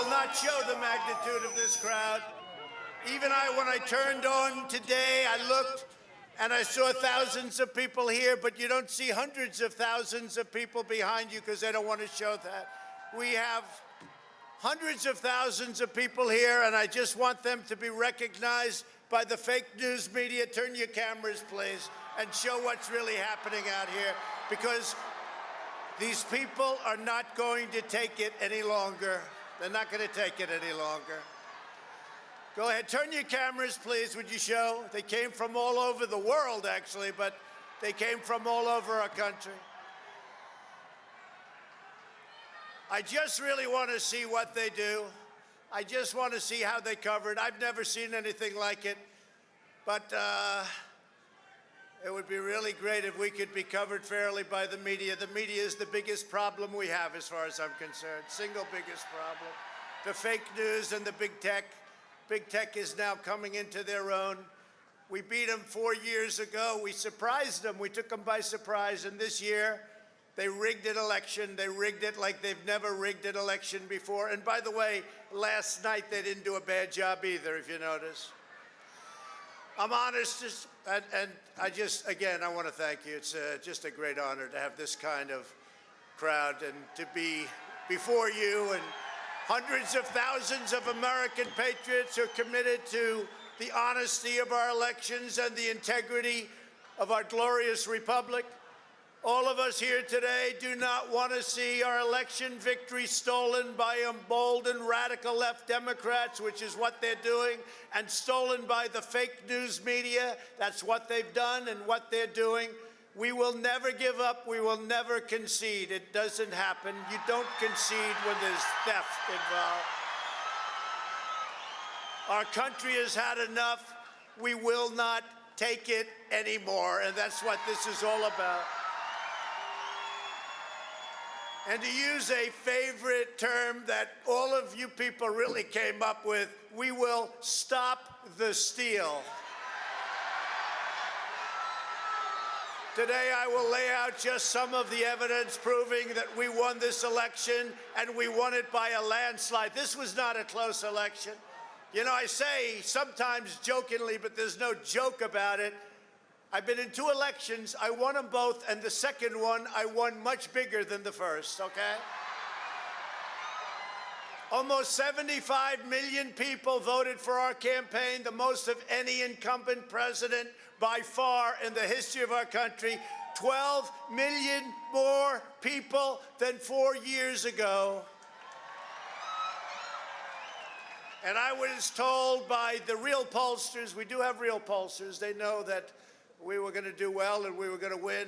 will not show the magnitude of this crowd. Even when I turned on today, I looked and I saw thousands of people here, but you don't see hundreds of thousands of people behind you because they don't want to show that. We have hundreds of thousands of people here, and I just want them to be recognized by the fake news media. Turn your cameras, please, and show what's really happening out here, because these people are not going to take it any longer. They're not going to take it any longer. Go ahead, turn your cameras, please, would you show? They came from all over the world, actually, but they came from all over our country. I just really want to see what they do. I just want to see how they cover it. I've never seen anything like it, but it would be really great if we could be covered fairly by the media. The media is the biggest problem we have, as far as I'm concerned. Single biggest problem. The fake news and the big tech. Big tech is now coming into their own. We beat them 4 years ago. We surprised them. We took them by surprise. And this year, they rigged an election. They rigged it like they've never rigged an election before. And by the way, last night they didn't do a bad job either, if you notice. I'm honest, and again, I want to thank you. It's just a great honor to have this kind of crowd and to be before you and hundreds of thousands of American patriots who are committed to the honesty of our elections and the integrity of our glorious republic. All of us here today do not want to see our election victory stolen by emboldened radical left Democrats, which is what they're doing, and stolen by the fake news media. That's what they've done and what they're doing. We will never give up. We will never concede. It doesn't happen. You don't concede when there's theft involved. Our country has had enough. We will not take it anymore, and that's what this is all about. And to use a favorite term that all of you people really came up with, we will stop the steal. Today, I will lay out just some of the evidence proving that we won this election, and we won it by a landslide. This was not a close election. You know, I say sometimes jokingly, but there's no joke about it. I've been in 2 elections. I won them both, and the second one, I won much bigger than the first, okay? Almost 75 million people voted for our campaign, the most of any incumbent president by far in the history of our country. 12 million more people than 4 years ago. And I was told by the real pollsters, we do have real pollsters, they know that we were going to do well and we were going to win.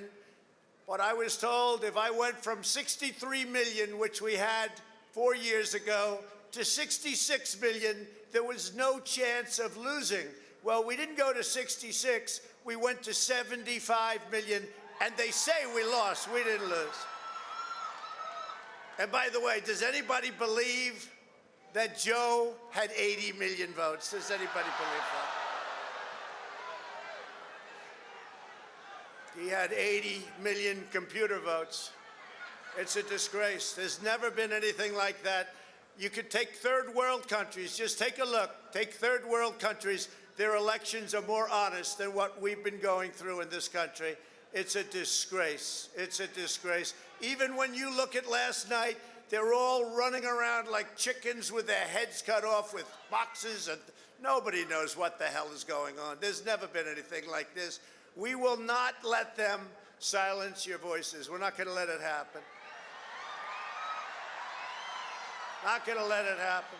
But I was told if I went from 63 million, which we had 4 years ago, to 66 million, there was no chance of losing. Well, we didn't go to 66, we went to 75 million, and they say we lost, we didn't lose. And by the way, does anybody believe that Joe had 80 million votes? Does anybody believe that? He had 80 million computer votes. It's a disgrace. There's never been anything like that. You could take third world countries. Just take a look. Take third world countries. Their elections are more honest than what we've been going through in this country. It's a disgrace. It's a disgrace. Even when you look at last night, they're all running around like chickens with their heads cut off with boxes, and nobody knows what the hell is going on. There's never been anything like this. We will not let them silence your voices. We're not going to let it happen. Not going to let it happen.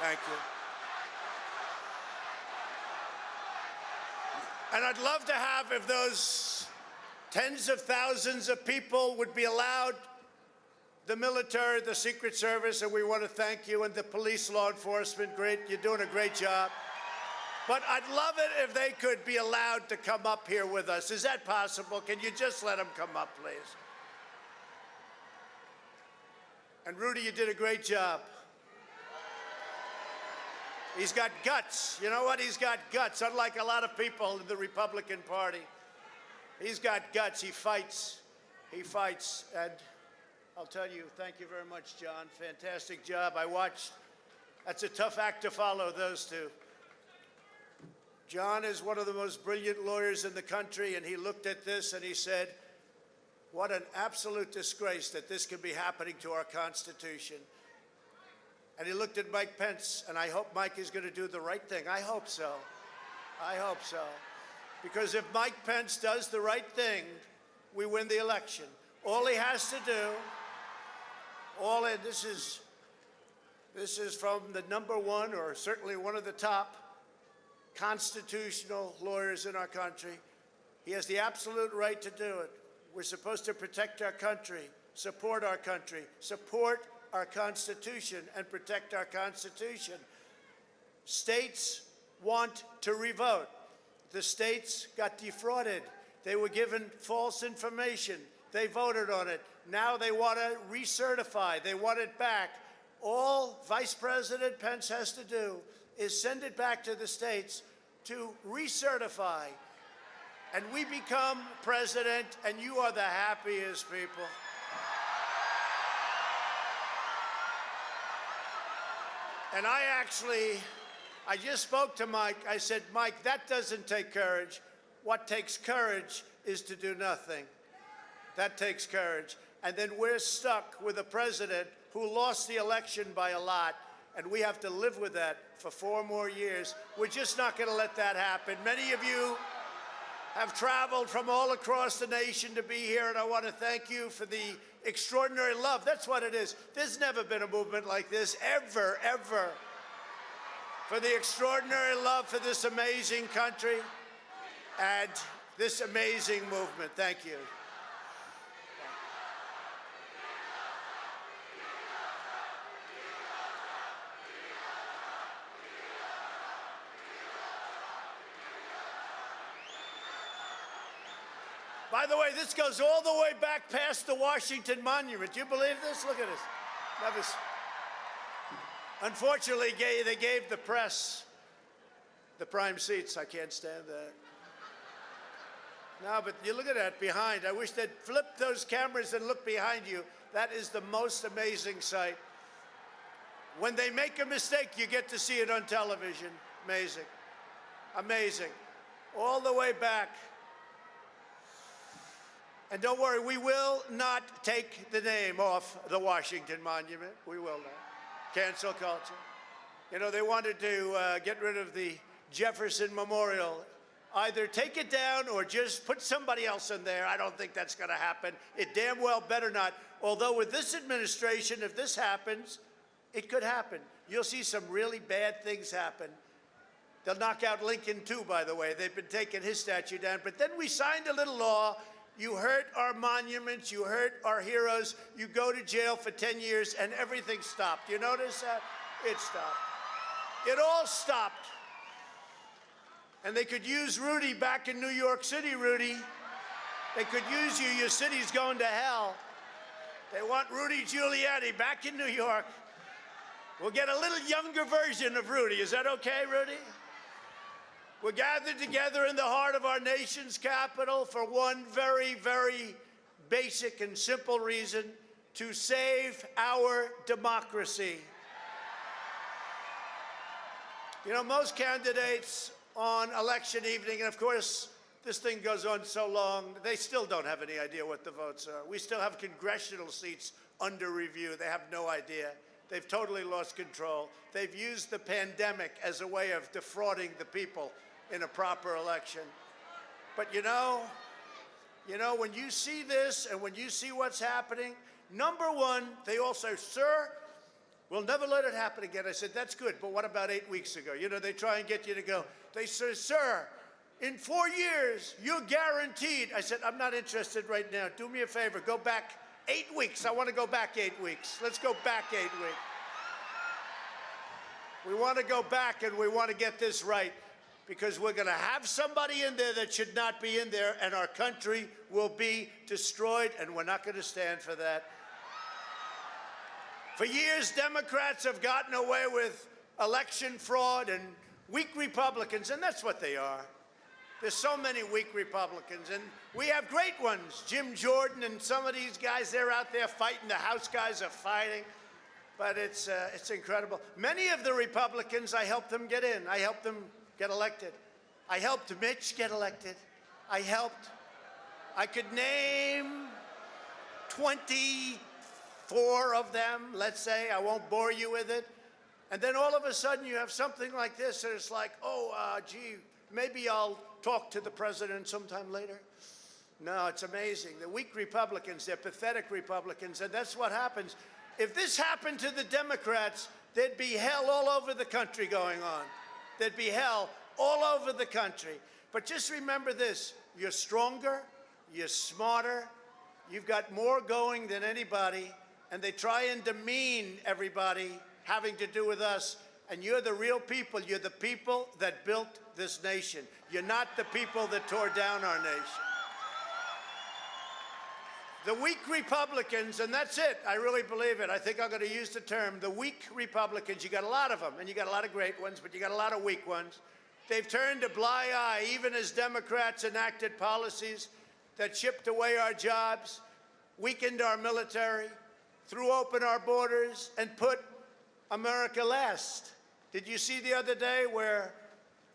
Thank you. And I'd love to have, if those tens of thousands of people would be allowed, the military, the Secret Service, and we want to thank you, and the police, law enforcement, great, you're doing a great job. But I'd love it if they could be allowed to come up here with us. Is that possible? Can you just let them come up, please? And Rudy, you did a great job. He's got guts. You know what? He's got guts, unlike a lot of people in the Republican Party. He's got guts. He fights. He fights. And I'll tell you, thank you very much, John. Fantastic job. I watched. That's a tough act to follow, those two. John is one of the most brilliant lawyers in the country, and he looked at this and he said, what an absolute disgrace that this could be happening to our Constitution. And he looked at Mike Pence, and I hope Mike is going to do the right thing. I hope so. I hope so. Because if Mike Pence does the right thing, we win the election. All he has to do, this is from the #1, or certainly one of the top constitutional lawyers in our country. He has the absolute right to do it. We're supposed to protect our country, support our Constitution, and protect our Constitution. States want to revote. The states got defrauded. They were given false information. They voted on it. Now they want to recertify. They want it back. All Vice President Pence has to do is send it back to the states to recertify. And we become president, and you are the happiest people. And I just spoke to Mike. I said, Mike, that doesn't take courage. What takes courage is to do nothing. That takes courage. And then we're stuck with a president who lost the election by a lot, and we have to live with that for 4 more years. We're just not going to let that happen. Many of you have traveled from all across the nation to be here, and I want to thank you for the extraordinary love. That's what it is. There's never been a movement like this, ever, ever. For the extraordinary love for this amazing country and this amazing movement. Thank you. By the way, this goes all the way back past the Washington Monument. Do you believe this? Look at this. Unfortunately, they gave the press the prime seats. I can't stand that. No, but you look at that behind. I wish they'd flip those cameras and look behind you. That is the most amazing sight. When they make a mistake, you get to see it on television. Amazing. Amazing. All the way back. And don't worry, we will not take the name off the Washington Monument. We will not. Cancel culture. You know, they wanted to get rid of the Jefferson Memorial. Either take it down or just put somebody else in there. I don't think that's going to happen. It damn well better not. Although with this administration, if this happens, it could happen. You'll see some really bad things happen. They'll knock out Lincoln, too, by the way. They've been taking his statue down. But then we signed a little law. You hurt our monuments, you hurt our heroes, you go to jail for 10 years, and everything stopped. You notice that? It stopped. It all stopped. And they could use Rudy back in New York City, Rudy. They could use you. Your city's going to hell. They want Rudy Giuliani back in New York. We'll get a little younger version of Rudy. Is that okay, Rudy? We're gathered together in the heart of our nation's capital for one very, very basic and simple reason: to save our democracy. You know, most candidates on election evening, and of course, this thing goes on so long, they still don't have any idea what the votes are. We still have congressional seats under review. They have no idea. They've totally lost control. They've used the pandemic as a way of defrauding the people in a proper election. But you know, when you see this and when you see what's happening, #1, they all say, sir, we'll never let it happen again. I said, that's good, but what about 8 weeks ago? You know, they try and get you to go. They say, sir, in 4 years, you're guaranteed. I said, I'm not interested right now. Do me a favor, go back 8 weeks. I want to go back 8 weeks. Let's go back 8 weeks. We want to go back and we want to get this right, because we're going to have somebody in there that should not be in there, and our country will be destroyed, and we're not going to stand for that. For years, Democrats have gotten away with election fraud and weak Republicans, and that's what they are. There's so many weak Republicans, and we have great ones. Jim Jordan and some of these guys, they're out there fighting. The House guys are fighting, but it's incredible. Many of the Republicans, I helped them get in. I helped them get elected. I helped Mitch get elected. I could name 24 of them, let's say. I won't bore you with it. And then all of a sudden you have something like this, and it's like, gee, maybe I'll talk to the president sometime later. No, it's amazing. The weak Republicans, they're pathetic Republicans, and that's what happens. If this happened to the Democrats, there'd be hell all over the country going on. There'd be hell all over the country. But just remember this, you're stronger, you're smarter, you've got more going than anybody, and they try and demean everybody having to do with us. And you're the real people. You're the people that built this nation. You're not the people that tore down our nation. The weak Republicans, and that's it. I really believe it. I think I'm going to use the term, the weak Republicans. You got a lot of them, and you got a lot of great ones, but you got a lot of weak ones. They've turned a blind eye, even as Democrats enacted policies that chipped away our jobs, weakened our military, threw open our borders, and put America last. Did you see the other day where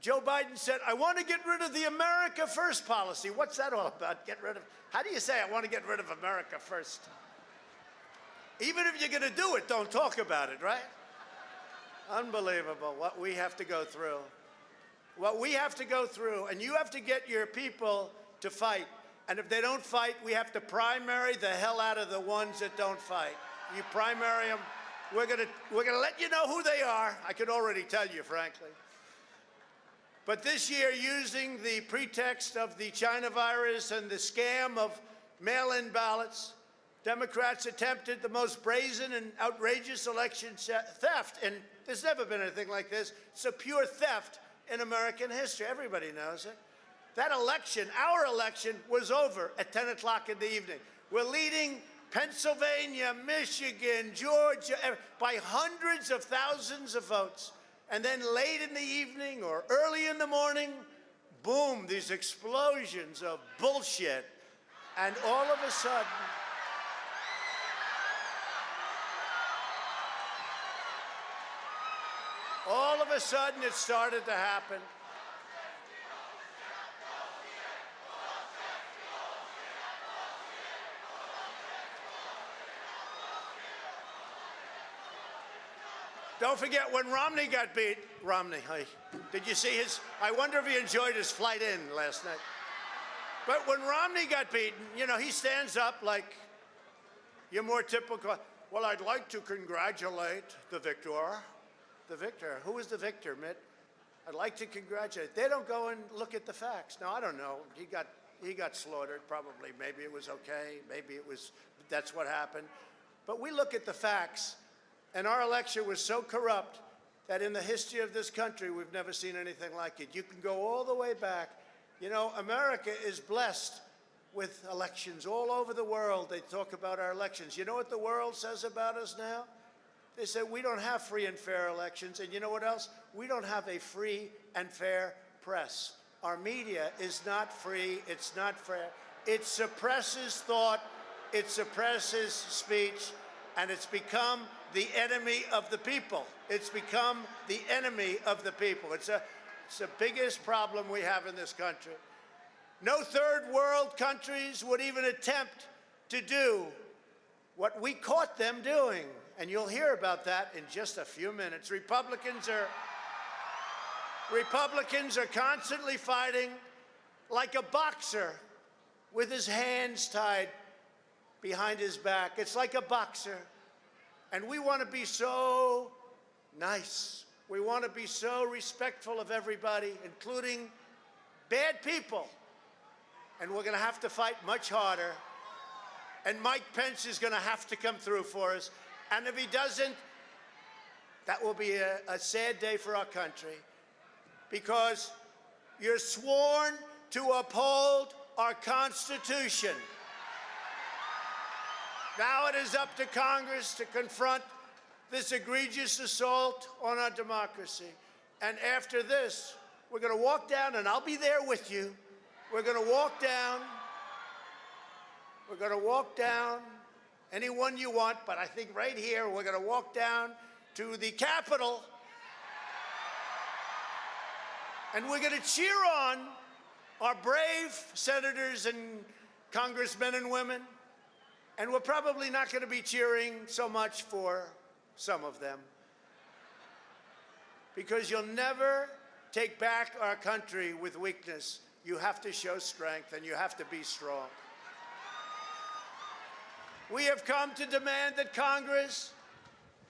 Joe Biden said, I want to get rid of the America First policy? What's that all about? Get rid of, how do you say I want to get rid of America first? Even if you're going to do it, don't talk about it, right? Unbelievable what we have to go through. What we have to go through, and you have to get your people to fight. And if they don't fight, we have to primary the hell out of the ones that don't fight. You primary them. We're gonna let you know who they are. I could already tell you, frankly. But this year, using the pretext of the China virus and the scam of mail-in ballots, Democrats attempted the most brazen and outrageous election theft. And there's never been anything like this. It's a pure theft in American history. Everybody knows it. That election, our election, was over at 10 o'clock in the evening. We're leading Pennsylvania, Michigan, Georgia, by hundreds of thousands of votes. And then late in the evening or early in the morning, boom, these explosions of bullshit. And all of a sudden, it started to happen. Don't forget when Romney got beat. Romney, did you see his? I wonder if he enjoyed his flight in last night. But when Romney got beaten, you know, he stands up like your more typical. Well, I'd like to congratulate the victor. The victor. Who was the victor, Mitt? I'd like to congratulate. They don't go and look at the facts. Now, I don't know. He got slaughtered. Probably. Maybe it was okay. Maybe it was. That's what happened. But we look at the facts. And our election was so corrupt that in the history of this country, we've never seen anything like it. You can go all the way back. You know, America is blessed with elections all over the world. They talk about our elections. You know what the world says about us now? They say we don't have free and fair elections. And you know what else? We don't have a free and fair press. Our media is not free. It's not fair. It suppresses thought. It suppresses speech. And it's become the enemy of the people. It's become the enemy of the people. It's the biggest problem we have in this country. No third world countries would even attempt to do what we caught them doing. And you'll hear about that in just a few minutes. Republicans are constantly fighting like a boxer with his hands tied behind his back. It's like a boxer. And we want to be so nice. We want to be so respectful of everybody, including bad people. And we're going to have to fight much harder. And Mike Pence is going to have to come through for us. And if he doesn't, that will be a sad day for our country. Because you're sworn to uphold our Constitution. Now it is up to Congress to confront this egregious assault on our democracy. And after this, we're going to walk down, and I'll be there with you. We're going to walk down. We're going to walk down anyone you want, but I think right here we're going to walk down to the Capitol, and we're going to cheer on our brave senators and congressmen and women, and we're probably not going to be cheering so much for some of them, because you'll never take back our country with weakness. You have to show strength, and you have to be strong. We have come to demand that Congress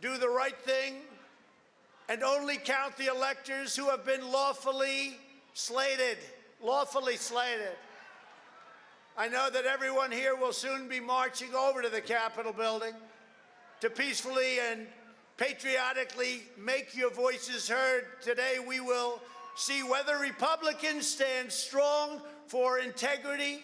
do the right thing and only count the electors who have been lawfully slated. Lawfully slated. I know that everyone here will soon be marching over to the Capitol building to peacefully and patriotically make your voices heard. Today we will see whether Republicans stand strong for integrity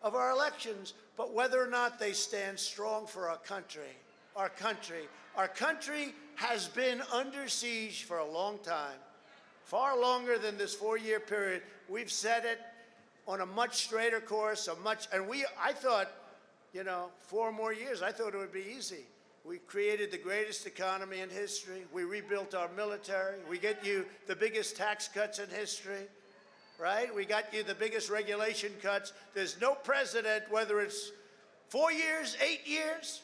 of our elections, but whether or not they stand strong for our country. Our country. Our country has been under siege for a long time, far longer than this 4-year period. We've set it on a much straighter course, I thought, 4 more years, I thought it would be easy. We created the greatest economy in history. We rebuilt our military. We get you the biggest tax cuts in history. Right? We got you the biggest regulation cuts. There's no president, whether it's 4 years, 8 years,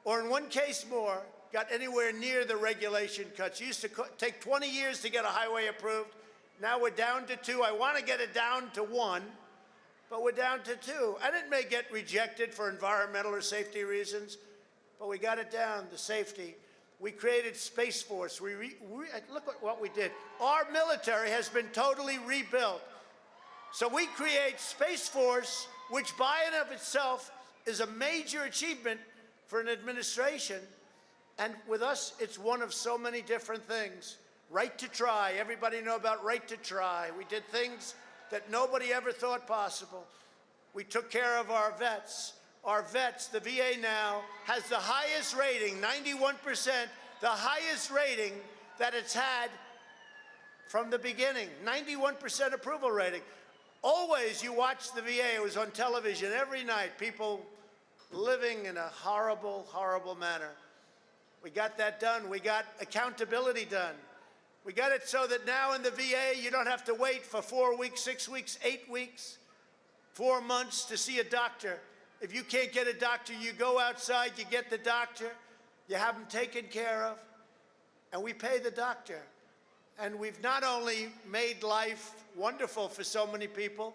or in one case more, got anywhere near the regulation cuts. It used to take 20 years to get a highway approved. Now we're down to 2. I want to get it down to 1, but we're down to 2. And it may get rejected for environmental or safety reasons, but we got it down, the safety. We created Space Force. Look at what we did. Our military has been totally rebuilt. So we create Space Force, which by and of itself is a major achievement for an administration. And with us, it's one of so many different things. Right to try. Everybody know about right to try. We did things that nobody ever thought possible. We took care of our vets. Our vets, the VA now, has the highest rating, 91%, the highest rating that it's had from the beginning, 91% approval rating. Always you watch the VA, it was on television every night, people living in a horrible, horrible manner. We got that done. We got accountability done. We got it so that now in the VA, you don't have to wait for 4 weeks, 6 weeks, 8 weeks, 4 months to see a doctor. If you can't get a doctor, you go outside, you get the doctor, you have them taken care of, and we pay the doctor. And we've not only made life wonderful for so many people,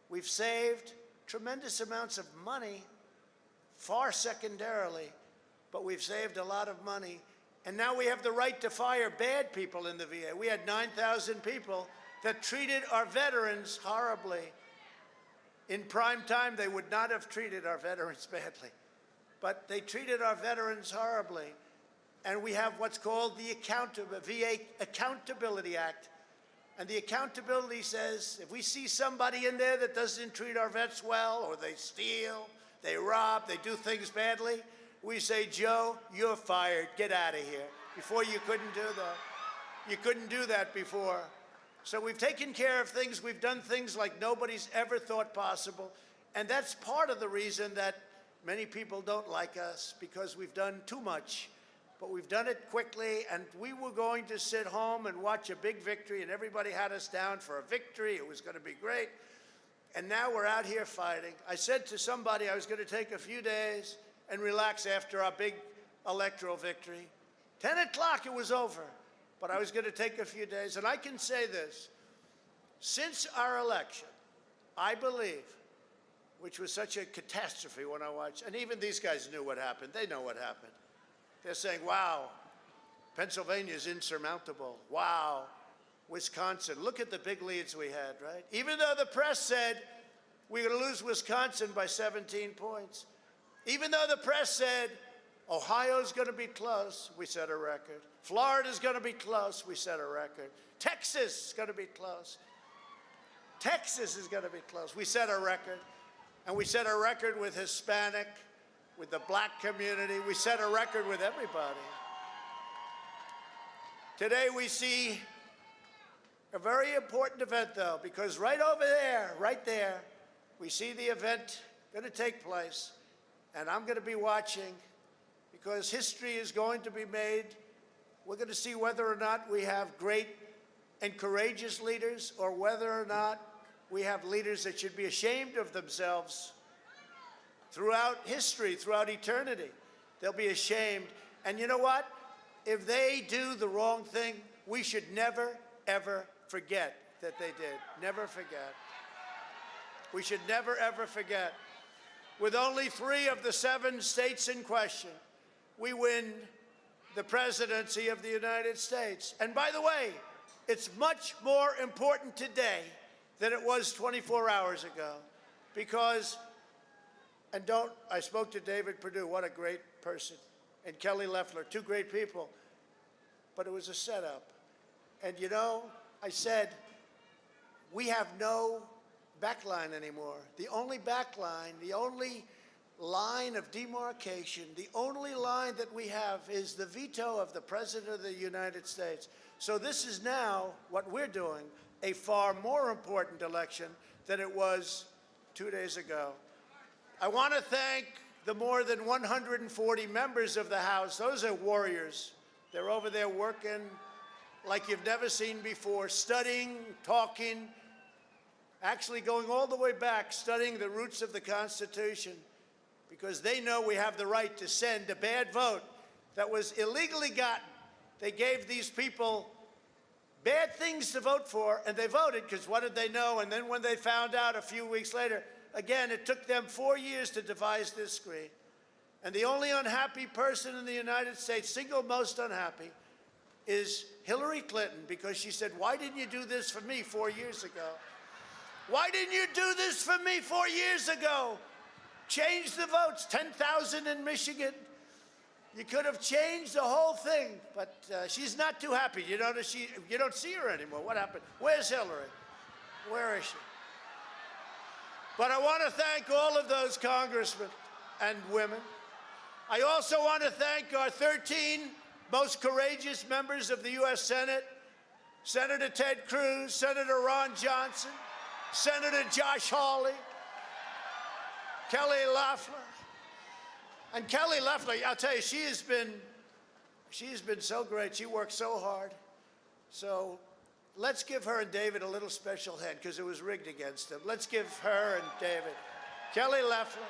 we've saved tremendous amounts of money, far secondarily, but we've saved a lot of money. And now we have the right to fire bad people in the VA. We had 9,000 people that treated our veterans horribly. In prime time, they would not have treated our veterans badly, but they treated our veterans horribly. And we have what's called the VA Accountability Act. And the accountability says, if we see somebody in there that doesn't treat our vets well, or they steal, they rob, they do things badly, we say, Joe, you're fired, get out of here. Before you couldn't do that. You couldn't do that before. So we've taken care of things, we've done things like nobody's ever thought possible. And that's part of the reason that many people don't like us, because we've done too much. But we've done it quickly, and we were going to sit home and watch a big victory, and everybody had us down for a victory. It was going to be great. And now we're out here fighting. I said to somebody I was going to take a few days and relax after our big electoral victory. 10 o'clock, it was over. But I was going to take a few days. And I can say this. Since our election, I believe, which was such a catastrophe when I watched, and even these guys knew what happened. They know what happened. They're saying, wow, Pennsylvania's insurmountable. Wow, Wisconsin. Look at the big leads we had, right? Even though the press said we're going to lose Wisconsin by 17 points. Even though the press said Ohio's going to be close, we set a record. Florida's going to be close, we set a record. Texas is going to be close. Texas is going to be close. We set a record. And we set a record with Hispanic, with the black community. We set a record with everybody. Today we see a very important event, though, because right over there, right there, we see the event going to take place, and I'm going to be watching because history is going to be made. We're going to see whether or not we have great and courageous leaders or whether or not we have leaders that should be ashamed of themselves throughout history, throughout eternity. They'll be ashamed. And you know what? If they do the wrong thing, we should never, ever forget that they did. Never forget. We should never, ever forget. With only 3 of the 7 states in question, we win the presidency of the United States. And by the way, it's much more important today than it was 24 hours ago because, I spoke to David Perdue, what a great person, and Kelly Loeffler, 2 great people, but it was a setup. And you know, I said, we have no backline anymore. The only backline, the only line of demarcation, the only line that we have is the veto of the President of the United States. So this is now what we're doing, a far more important election than it was 2 days ago. I want to thank the more than 140 members of the House. Those are warriors. They're over there working like you've never seen before, studying, talking, actually going all the way back, studying the roots of the Constitution, because they know we have the right to send a bad vote that was illegally gotten. They gave these people bad things to vote for, and they voted because what did they know? And then when they found out a few weeks later, again, it took them 4 years to devise this screen. And the only unhappy person in the United States, single most unhappy, is Hillary Clinton, because she said, why didn't you do this for me 4 years ago? Why didn't you do this for me 4 years ago? Change the votes, 10,000 in Michigan. You could have changed the whole thing, but she's not too happy. You don't see her anymore. What happened? Where's Hillary? Where is she? But I want to thank all of those congressmen and women. I also want to thank our 13 most courageous members of the U.S. Senate, Senator Ted Cruz, Senator Ron Johnson, Senator Josh Hawley, Kelly Loeffler. And Kelly Loeffler, I'll tell you, she's been so great. She worked so hard. So let's give her and David a little special hand because it was rigged against them. Let's give her and David. Kelly Loeffler,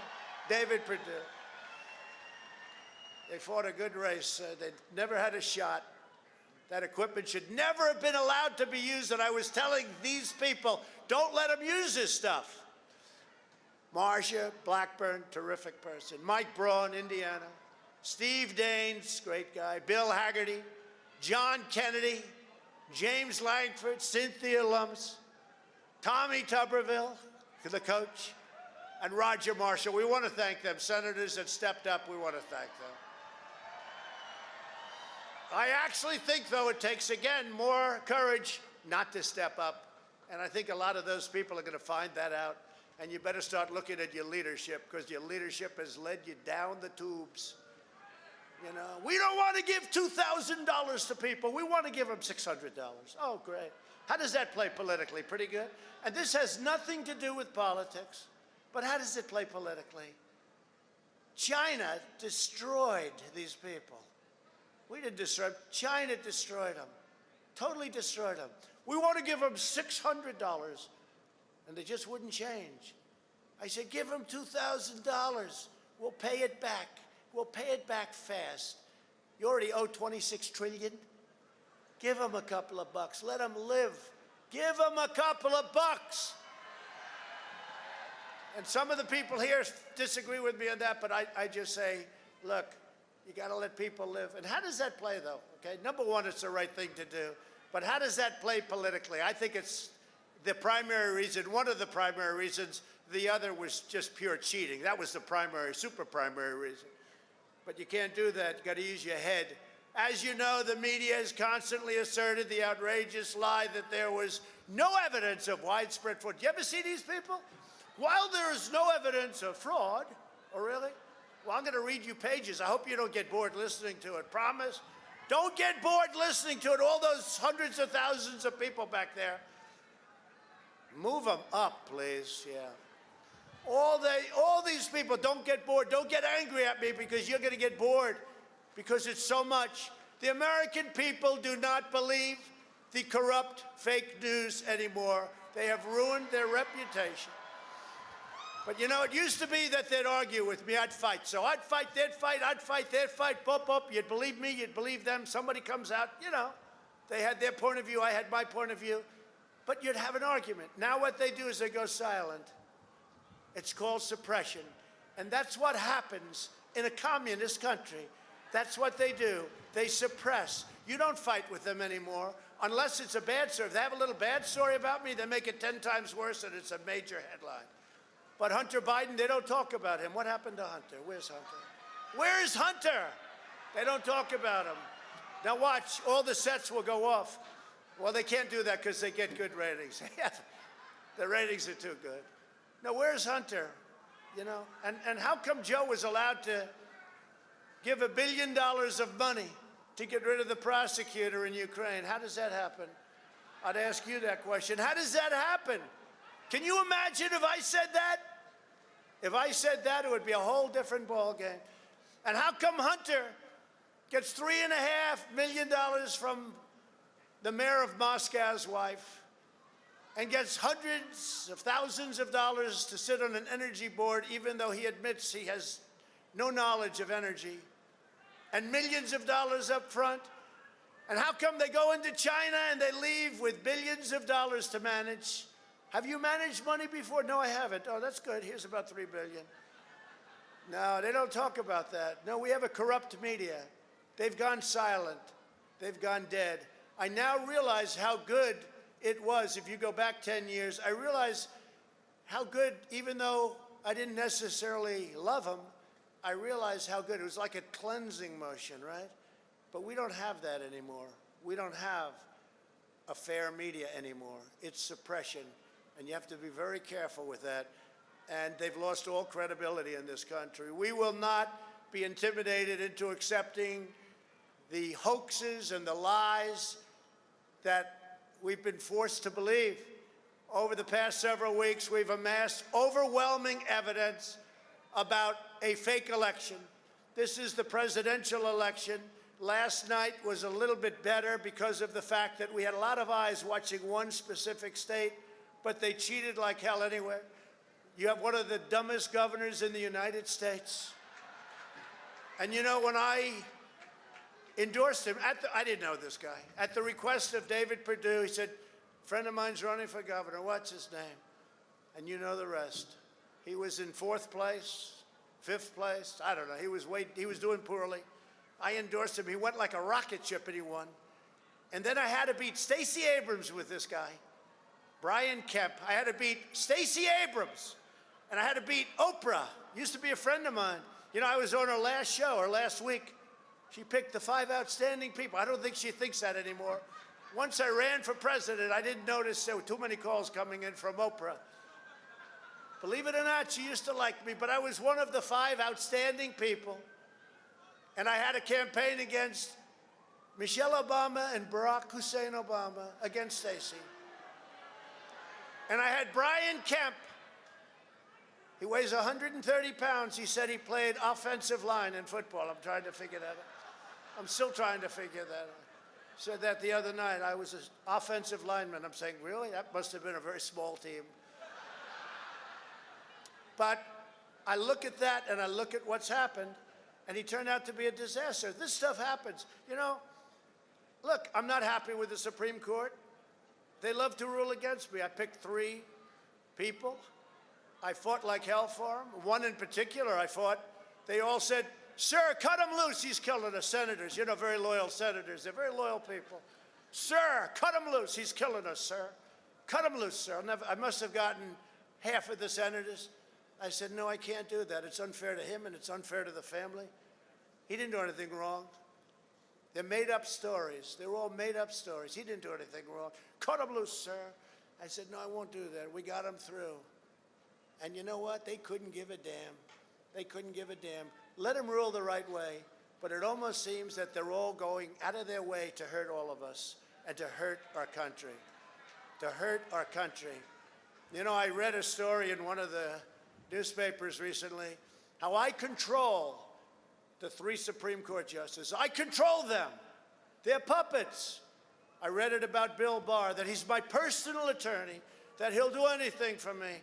David Perdue. They fought a good race. They never had a shot. That equipment should never have been allowed to be used, and I was telling these people, don't let them use this stuff. Marsha Blackburn, terrific person. Mike Braun, Indiana. Steve Daines, great guy. Bill Hagerty, John Kennedy, James Langford, Cynthia Lummis, Tommy Tuberville, the coach, and Roger Marshall. We want to thank them. Senators that stepped up, we want to thank them. I actually think, though, it takes, again, more courage not to step up. And I think a lot of those people are going to find that out. And you better start looking at your leadership, because your leadership has led you down the tubes. You know, we don't want to give $2,000 to people. We want to give them $600. Oh, great. How does that play politically? Pretty good. And this has nothing to do with politics. But how does it play politically? China destroyed these people. We didn't destroy them. China destroyed them. Totally destroyed them. We want to give them $600. And they just wouldn't change. I said, give them $2,000. We'll pay it back. We'll pay it back fast. You already owe $26 trillion. Give them a couple of bucks. Let them live. Give them a couple of bucks. And some of the people here disagree with me on that, but I just say, look, you got to let people live. And how does that play, though? Okay, number one, it's the right thing to do. But how does that play politically? I think it's the primary reason, one of the primary reasons. The other was just pure cheating. That was the primary, super primary reason. But you can't do that. You got to use your head. As you know, the media has constantly asserted the outrageous lie that there was no evidence of widespread fraud. You ever see these people? While there is no evidence of fraud, oh really? Well, I'm going to read you pages. I hope you don't get bored listening to it. Promise? Don't get bored listening to it. All those hundreds of thousands of people back there. Move them up, please. Yeah. All these people, don't get bored. Don't get angry at me because you're going to get bored because it's so much. The American people do not believe the corrupt fake news anymore. They have ruined their reputation. But you know, it used to be that they'd argue with me, I'd fight. So I'd fight, they'd fight, I'd fight, they'd fight, bump, up. You'd believe me, you'd believe them. Somebody comes out, you know, they had their point of view, I had my point of view. But you'd have an argument. Now what they do is they go silent. It's called suppression. And that's what happens in a communist country. That's what they do. They suppress. You don't fight with them anymore unless it's a bad story. If they have a little bad story about me, they make it 10 times worse and it's a major headline. But Hunter Biden, they don't talk about him. What happened to Hunter? Where's Hunter? Where's Hunter? They don't talk about him. Now watch, all the sets will go off. Well, they can't do that because they get good ratings. The ratings are too good. Now, where's Hunter? You know, and how come Joe was allowed to give $1 billion of money to get rid of the prosecutor in Ukraine? How does that happen? I'd ask you that question. How does that happen? Can you imagine if I said that? If I said that, it would be a whole different ballgame. And how come Hunter gets $3.5 million from the mayor of Moscow's wife and gets hundreds of thousands of dollars to sit on an energy board, even though he admits he has no knowledge of energy, and millions of dollars up front? And how come they go into China and they leave with billions of dollars to manage? Have you managed money before? No, I haven't. Oh, that's good. Here's about $3 billion. No, they don't talk about that. No, we have a corrupt media. They've gone silent. They've gone dead. I now realize how good it was. If you go back 10 years, I realize how good, even though I didn't necessarily love them, I realized how good. It was like a cleansing motion, right? But we don't have that anymore. We don't have a fair media anymore. It's suppression. And you have to be very careful with that. And they've lost all credibility in this country. We will not be intimidated into accepting the hoaxes and the lies that we've been forced to believe. Over the past several weeks, we've amassed overwhelming evidence about a fake election. This is the presidential election. Last night was a little bit better because of the fact that we had a lot of eyes watching one specific state, but they cheated like hell anyway. You have one of the dumbest governors in the United States. And you know, when I endorsed him, I didn't know this guy. At the request of David Perdue, he said, a friend of mine's running for governor. What's his name? And you know the rest. He was in 4th place, 5th place. I don't know. He was doing poorly. I endorsed him. He went like a rocket ship and he won. And then I had to beat Stacey Abrams with this guy, Brian Kemp. I had to beat Stacey Abrams. And I had to beat Oprah. Used to be a friend of mine. You know, I was on her last show, or last week. She picked the 5 outstanding people. I don't think she thinks that anymore. Once I ran for president, I didn't notice there were too many calls coming in from Oprah. Believe it or not, she used to like me, but I was one of the 5 outstanding people. And I had a campaign against Michelle Obama and Barack Hussein Obama, against Stacey. And I had Brian Kemp. He weighs 130 pounds. He said he played offensive line in football. I'm trying to figure that out. I'm still trying to figure that out. Said that the other night. I was an offensive lineman. I'm saying, really? That must have been a very small team. But I look at that and I look at what's happened, and he turned out to be a disaster. This stuff happens. You know, look, I'm not happy with the Supreme Court. They love to rule against me. I picked 3 people. I fought like hell for them. One in particular I fought. They all said, sir, cut him loose. He's killing us. Senators, you know, very loyal senators. They're very loyal people. Sir, cut him loose. He's killing us, sir. Cut him loose, sir. I must have gotten half of the senators. I said, no, I can't do that. It's unfair to him and it's unfair to the family. He didn't do anything wrong. They're made-up stories. They're all made-up stories. He didn't do anything wrong. Cut him loose, sir. I said, no, I won't do that. We got him through. And you know what? They couldn't give a damn. They couldn't give a damn. Let him rule the right way. but it almost seems that they're all going out of their way to hurt all of us and to hurt our country. To hurt our country. You know, I read a story in one of the newspapers recently, how I control the 3 Supreme Court justices. I control them. They're puppets. I read it about Bill Barr, that he's my personal attorney, that he'll do anything for me.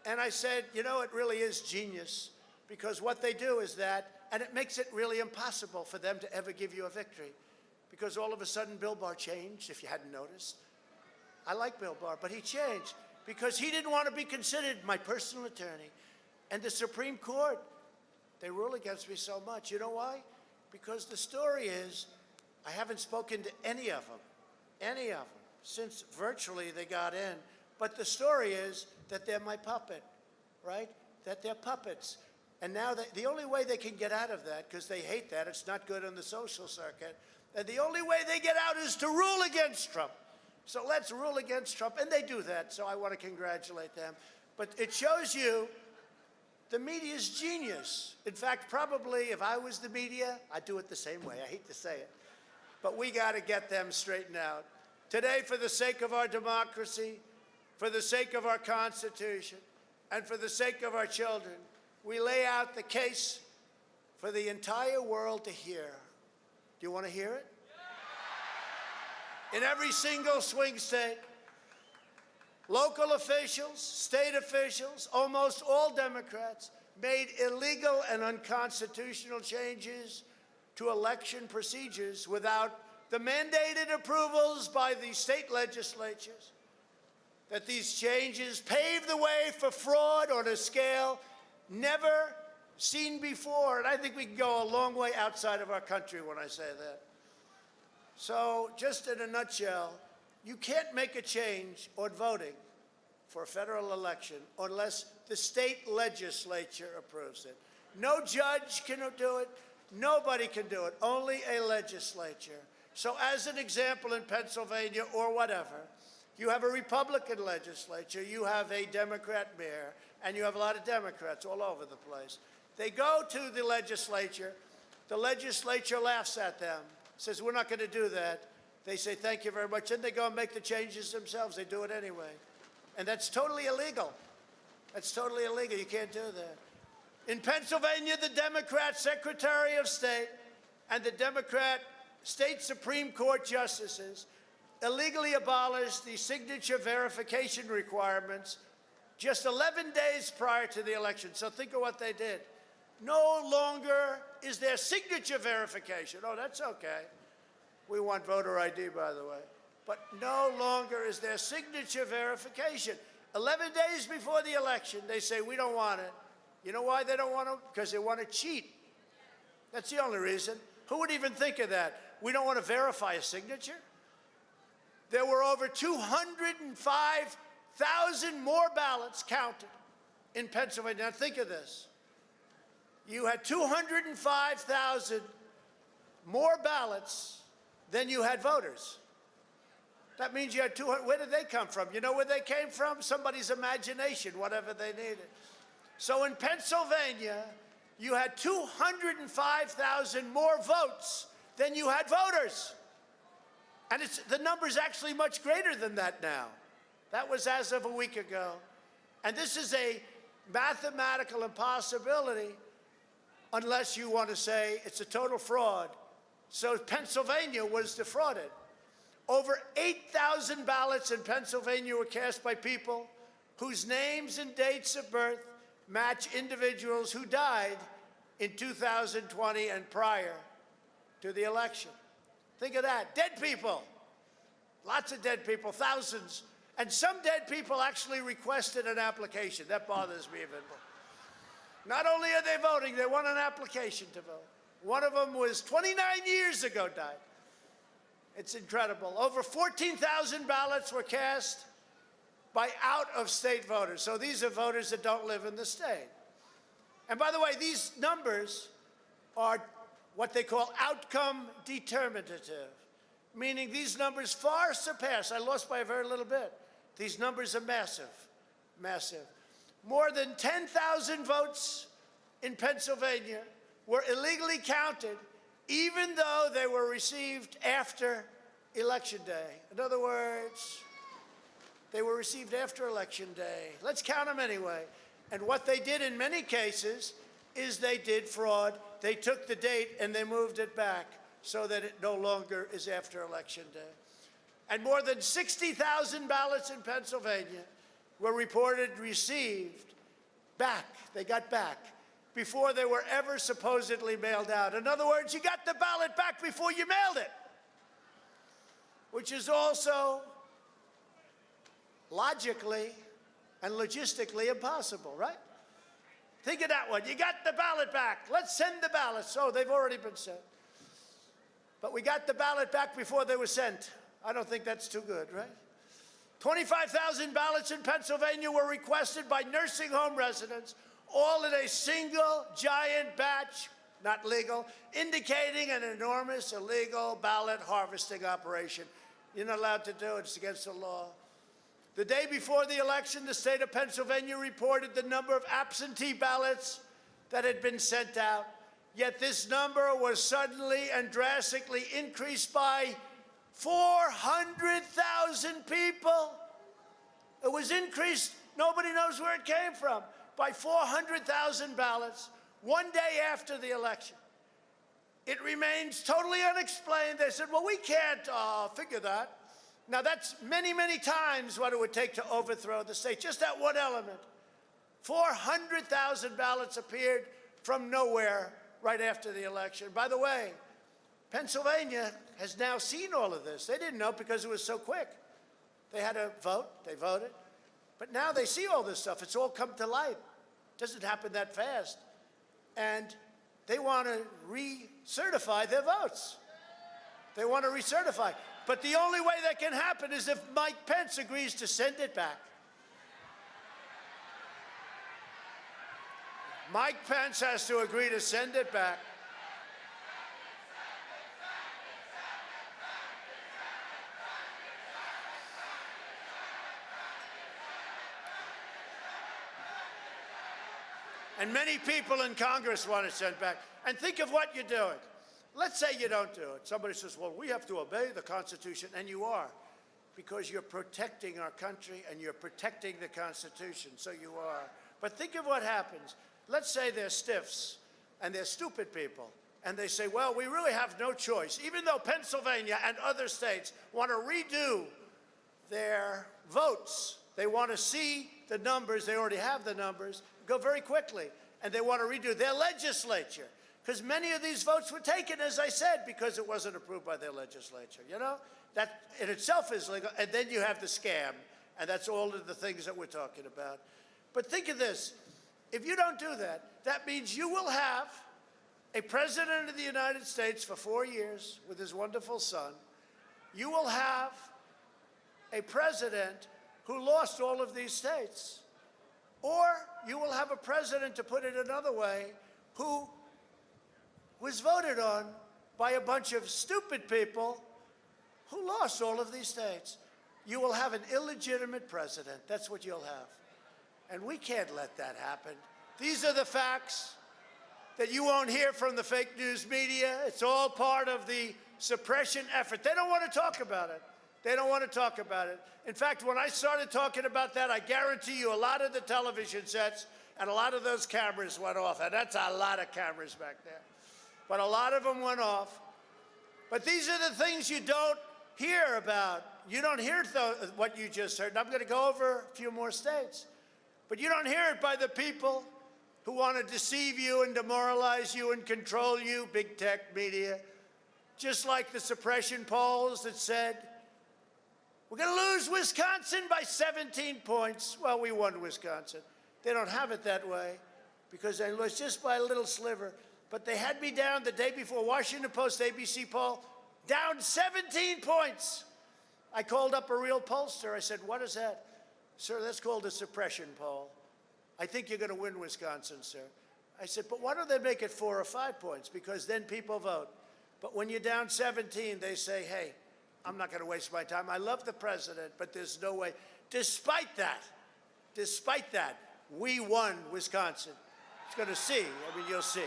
And I said, you know, it really is genius, because what they do is that, and it makes it really impossible for them to ever give you a victory, because all of a sudden Bill Barr changed, if you hadn't noticed. I like Bill Barr, but he changed because he didn't want to be considered my personal attorney. And the Supreme Court, they rule against me so much. You know why? Because the story is, I haven't spoken to any of them, since virtually they got in. But the story is that they're my puppet, right? That they're puppets. And now the only way they can get out of that, because they hate that, it's not good on the social circuit, and the only way they get out is to rule against Trump. So let's rule against Trump, and they do that, so I want to congratulate them. But it shows you the media's genius. In fact, probably if I was the media, I'd do it the same way. I hate to say it. But we got to get them straightened out. Today, for the sake of our democracy, for the sake of our Constitution, and for the sake of our children, we lay out the case for the entire world to hear. Do you want to hear it? In every single swing state, local officials, state officials, almost all Democrats, made illegal and unconstitutional changes to election procedures without the mandated approvals by the state legislatures. That these changes paved the way for fraud on a scale never seen before. And I think we can go a long way outside of our country when I say that. So just in a nutshell, you can't make a change on voting for a federal election unless the state legislature approves it. No judge can do it. Nobody can do it. Only a legislature. So as an example, in Pennsylvania or whatever, you have a Republican legislature, you have a Democrat mayor, and you have a lot of Democrats all over the place. They go to the legislature laughs at them, says, we're not going to do that. They say, thank you very much, and they go and make the changes themselves. They do it anyway. And that's totally illegal. That's totally illegal. You can't do that. In Pennsylvania, the Democrat Secretary of State and the Democrat State Supreme Court justices illegally abolished the signature verification requirements just 11 days prior to the election. So think of what they did. No longer is there signature verification. Oh, that's okay. We want voter ID, by the way. But no longer is there signature verification. 11 days before the election, they say, we don't want it. You know why they don't want it? Because they want to cheat. That's the only reason. Who would even think of that? We don't want to verify a signature? There were over 205,000 more ballots counted in Pennsylvania. Now think of this. You had 205,000 more ballots than you had voters. That means you had 200. Where did they come from? You know where they came from? Somebody's imagination, whatever they needed. So in Pennsylvania, you had 205,000 more votes than you had voters. And the number's actually much greater than that now. That was as of a week ago. And this is a mathematical impossibility unless you want to say it's a total fraud. So Pennsylvania was defrauded. Over 8,000 ballots in Pennsylvania were cast by people whose names and dates of birth match individuals who died in 2020 and prior to the election. Think of that. Dead people. Lots of dead people, thousands. And some dead people actually requested an application. That bothers me even more. Not only are they voting, they want an application to vote. One of them was 29 years ago died. It's incredible. Over 14,000 ballots were cast by out-of-state voters. So these are voters that don't live in the state. And by the way, these numbers are what they call outcome determinative, meaning these numbers far surpass. I lost by a very little bit. These numbers are massive, massive. More than 10,000 votes in Pennsylvania were illegally counted even though they were received after Election Day. In other words, they were received after Election Day. Let's count them anyway. And what they did in many cases is they did fraud. They took the date and they moved it back so that it no longer is after Election Day. And more than 60,000 ballots in Pennsylvania were reported received back. They got back before they were ever supposedly mailed out. In other words, you got the ballot back before you mailed it, which is also logically and logistically impossible, right? Think of that one. You got the ballot back. Let's send the ballots. Oh, they've already been sent. But we got the ballot back before they were sent. I don't think that's too good, right? 25,000 ballots in Pennsylvania were requested by nursing home residents, all in a single giant batch, not legal, indicating an enormous illegal ballot harvesting operation. You're not allowed to do it. It's against the law. The day before the election, the state of Pennsylvania reported the number of absentee ballots that had been sent out. Yet this number was suddenly and drastically increased by 400,000 people. It was increased, nobody knows where it came from, by 400,000 ballots one day after the election. It remains totally unexplained. They said, well, we can't figure that. Now, that's many, many times what it would take to overthrow the state, just that one element. 400,000 ballots appeared from nowhere right after the election. By the way, Pennsylvania has now seen all of this. They didn't know because it was so quick. They had to vote. They voted. But now they see all this stuff. It's all come to light. It doesn't happen that fast. And they want to recertify their votes. They want to recertify. But the only way that can happen is if Mike Pence agrees to send it back. Mike Pence has to agree to send it back. And many people in Congress want it sent back. And think of what you're doing. Let's say you don't do it. Somebody says, well, we have to obey the Constitution, and you are, because you're protecting our country and you're protecting the Constitution, so you are. But think of what happens. Let's say they're stiffs and they're stupid people, and they say, well, we really have no choice. Even though Pennsylvania and other states want to redo their votes, they want to see the numbers, they already have the numbers, go very quickly, and they want to redo their legislature. Because many of these votes were taken, as I said, because it wasn't approved by their legislature. You know, that in itself is legal. And then you have the scam, and that's all of the things that we're talking about. But think of this. If you don't do that, that means you will have a president of the United States for 4 years with his wonderful son. You will have a president who lost all of these states. Or you will have a president, to put it another way, who was voted on by a bunch of stupid people who lost all of these states. You will have an illegitimate president. That's what you'll have. And we can't let that happen. These are the facts that you won't hear from the fake news media. It's all part of the suppression effort. They don't want to talk about it. They don't want to talk about it. In fact, when I started talking about that, I guarantee you a lot of the television sets and a lot of those cameras went off. And that's a lot of cameras back there. But a lot of them went off. But these are the things you don't hear about. You don't hear what you just heard. And I'm going to go over a few more states. But you don't hear it by the people who want to deceive you and demoralize you and control you, big tech media. Just like the suppression polls that said, we're going to lose Wisconsin by 17 points. Well, we won Wisconsin. They don't have it that way because they lost just by a little sliver. But they had me down the day before, Washington Post, ABC poll, down 17 points. I called up a real pollster. I said, what is that? Sir, that's called a suppression poll. I think you're going to win Wisconsin, sir. I said, but why don't they make it 4 or 5 points? Because then people vote. But when you're down 17, they say, hey, I'm not going to waste my time. I love the president, but there's no way. Despite that, we won Wisconsin. It's going to see. I mean, you'll see.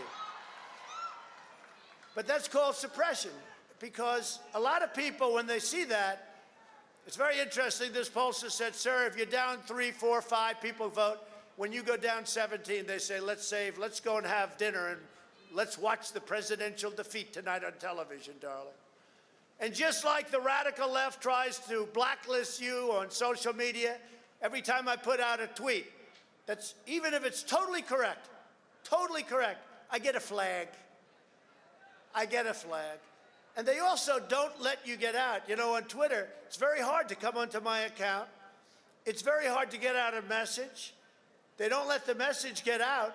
But that's called suppression, because a lot of people, when they see that, it's very interesting. This pollster said, sir, if you're down 3, 4, 5 people vote, when you go down 17, they say, let's go and have dinner and let's watch the presidential defeat tonight on television, darling. And just like the radical left tries to blacklist you on social media, every time I put out a tweet, that's, even if it's totally correct, I get a flag. I get a flag. And they also don't let you get out. You know, on Twitter, it's very hard to come onto my account. It's very hard to get out a message. They don't let the message get out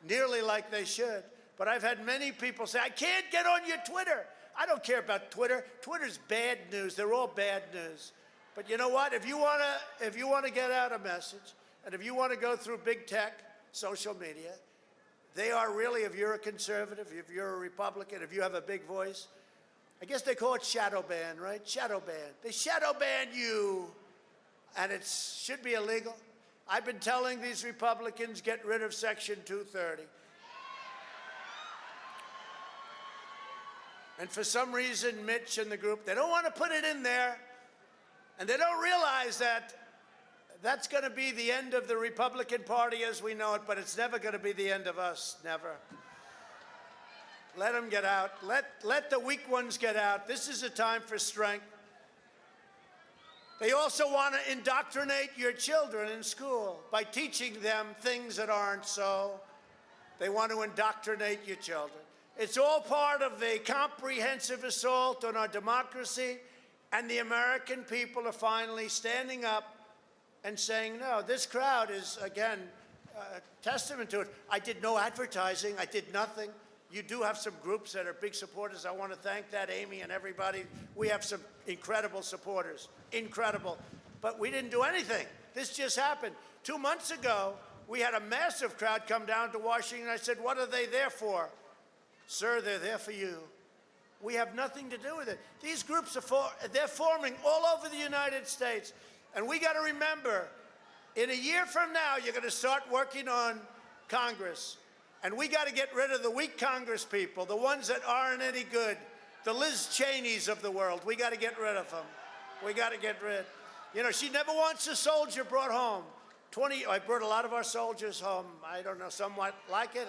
nearly like they should. But I've had many people say, I can't get on your Twitter. I don't care about Twitter. Twitter's bad news. They're all bad news. But you know what? If you want to get out a message, and if you want to go through big tech, social media, they are really, if you're a conservative, if you're a Republican, if you have a big voice, I guess they call it shadow ban, right? Shadow ban. They shadow ban you, and it should be illegal. I've been telling these Republicans, get rid of Section 230. And for some reason, Mitch and the group, they don't want to put it in there. And they don't realize that that's going to be the end of the Republican Party as we know it, but it's never going to be the end of us, never. Let them get out. Let the weak ones get out. This is a time for strength. They also want to indoctrinate your children in school by teaching them things that aren't so. They want to indoctrinate your children. It's all part of a comprehensive assault on our democracy, and the American people are finally standing up and saying, no, this crowd is, again, a testament to it. I did no advertising. I did nothing. You do have some groups that are big supporters. I want to thank that, Amy and everybody. We have some incredible supporters, incredible. But we didn't do anything. This just happened. 2 months ago, we had a massive crowd come down to Washington. I said, what are they there for? Sir, they're there for you. We have nothing to do with it. These groups they're forming all over the United States. And we got to remember, in a year from now, you're going to start working on Congress. And we got to get rid of the weak Congress people, the ones that aren't any good, the Liz Cheneys of the world. We got to get rid of them. We got to get rid. You know, she never wants a soldier brought home. I brought a lot of our soldiers home. I don't know, somewhat like it.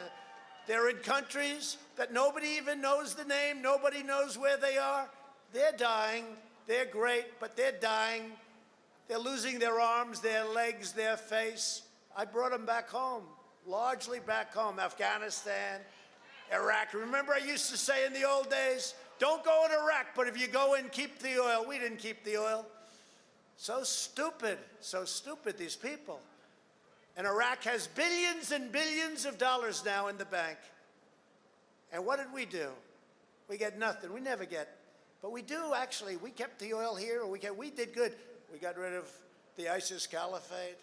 They're in countries that nobody even knows the name. Nobody knows where they are. They're dying. They're great, but they're dying. They're losing their arms, their legs, their face. I brought them back home, largely back home. Afghanistan, Iraq. Remember I used to say in the old days, don't go in Iraq, but if you go in, keep the oil. We didn't keep the oil. So stupid, these people. And Iraq has billions and billions of dollars now in the bank. And what did we do? We get nothing. We never get. But we do, actually. We kept the oil here. We did good. We got rid of the ISIS caliphate.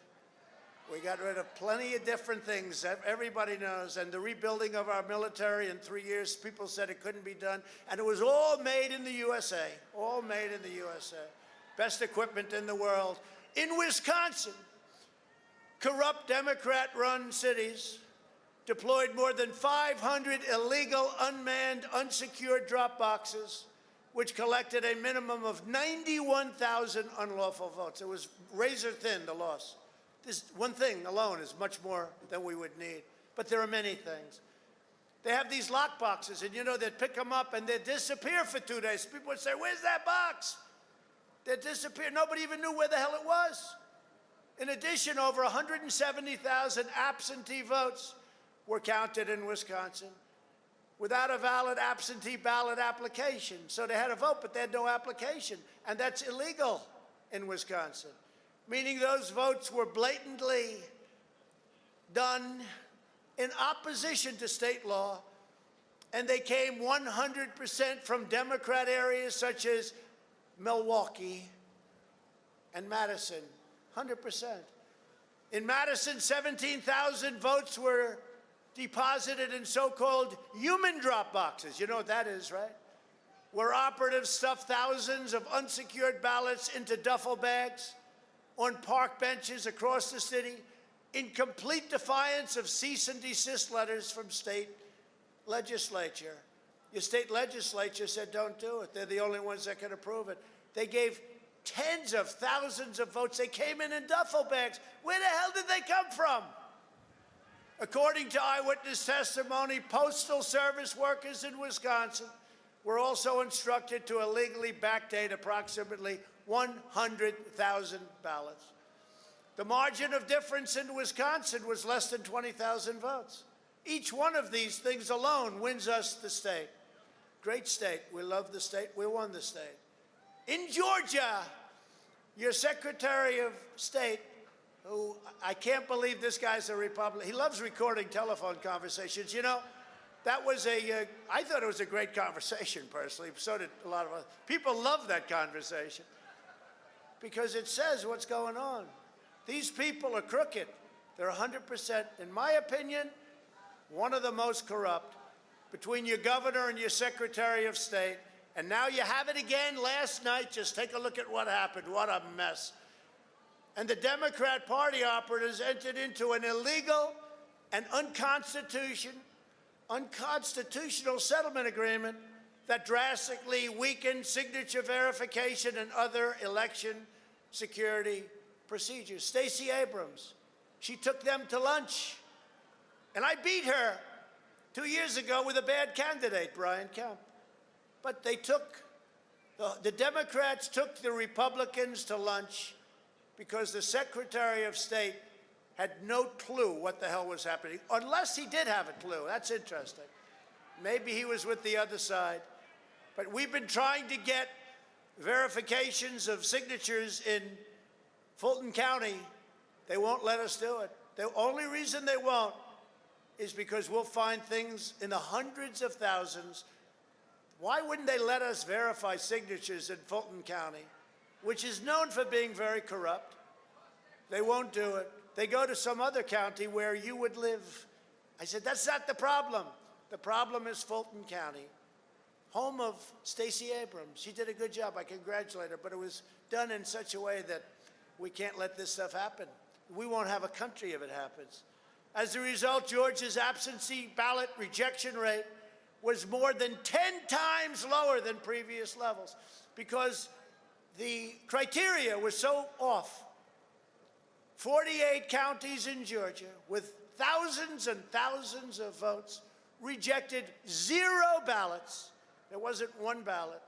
We got rid of plenty of different things that everybody knows. And the rebuilding of our military in 3 years, people said it couldn't be done. And it was all made in the USA. All made in the USA. Best equipment in the world. In Wisconsin, corrupt Democrat-run cities deployed more than 500 illegal, unmanned, unsecured drop boxes, which collected a minimum of 91,000 unlawful votes. It was razor thin, the loss. This one thing alone is much more than we would need. But there are many things. They have these lock boxes, and you know, they'd pick them up and they'd disappear for 2 days. People would say, where's that box? They'd disappear. Nobody even knew where the hell it was. In addition, over 170,000 absentee votes were counted in Wisconsin without a valid absentee ballot application. So they had a vote, but they had no application. And that's illegal in Wisconsin, meaning those votes were blatantly done in opposition to state law, and they came 100% from Democrat areas such as Milwaukee and Madison, 100%. In Madison, 17,000 votes were deposited in so-called human drop boxes. You know what that is, right? Where operatives stuffed thousands of unsecured ballots into duffel bags on park benches across the city in complete defiance of cease and desist letters from state legislature. Your state legislature said don't do it. They're the only ones that can approve it. They gave tens of thousands of votes. They came in duffel bags. Where the hell did they come from? According to eyewitness testimony, Postal Service workers in Wisconsin were also instructed to illegally backdate approximately 100,000 ballots. The margin of difference in Wisconsin was less than 20,000 votes. Each one of these things alone wins us the state. Great state. We love the state. We won the state. In Georgia, your Secretary of State, who I can't believe this guy's a Republican. He loves recording telephone conversations. You know, that was I thought it was a great conversation, personally. So did a lot of other people. Love that conversation because it says what's going on. These people are crooked. They're 100%, in my opinion, one of the most corrupt between your governor and your Secretary of State. And now you have it again last night. Just take a look at what happened. What a mess. And the Democrat Party operatives entered into an illegal and unconstitutional settlement agreement that drastically weakened signature verification and other election security procedures. Stacey Abrams, she took them to lunch. And I beat her 2 years ago with a bad candidate, Brian Kemp. But they took, the Democrats took the Republicans to lunch because the Secretary of State had no clue what the hell was happening, unless he did have a clue. That's interesting. Maybe he was with the other side. But we've been trying to get verifications of signatures in Fulton County. They won't let us do it. The only reason they won't is because we'll find things in the hundreds of thousands. Why wouldn't they let us verify signatures in Fulton County, which is known for being very corrupt? They won't do it. They go to some other county where you would live. I said, that's not the problem. The problem is Fulton County, home of Stacey Abrams. She did a good job. I congratulate her, but it was done in such a way that we can't let this stuff happen. We won't have a country if it happens. As a result, Georgia's absentee ballot rejection rate was more than 10 times lower than previous levels because the criteria was so off. 48 counties in Georgia with thousands and thousands of votes rejected 0 ballots. There wasn't one ballot.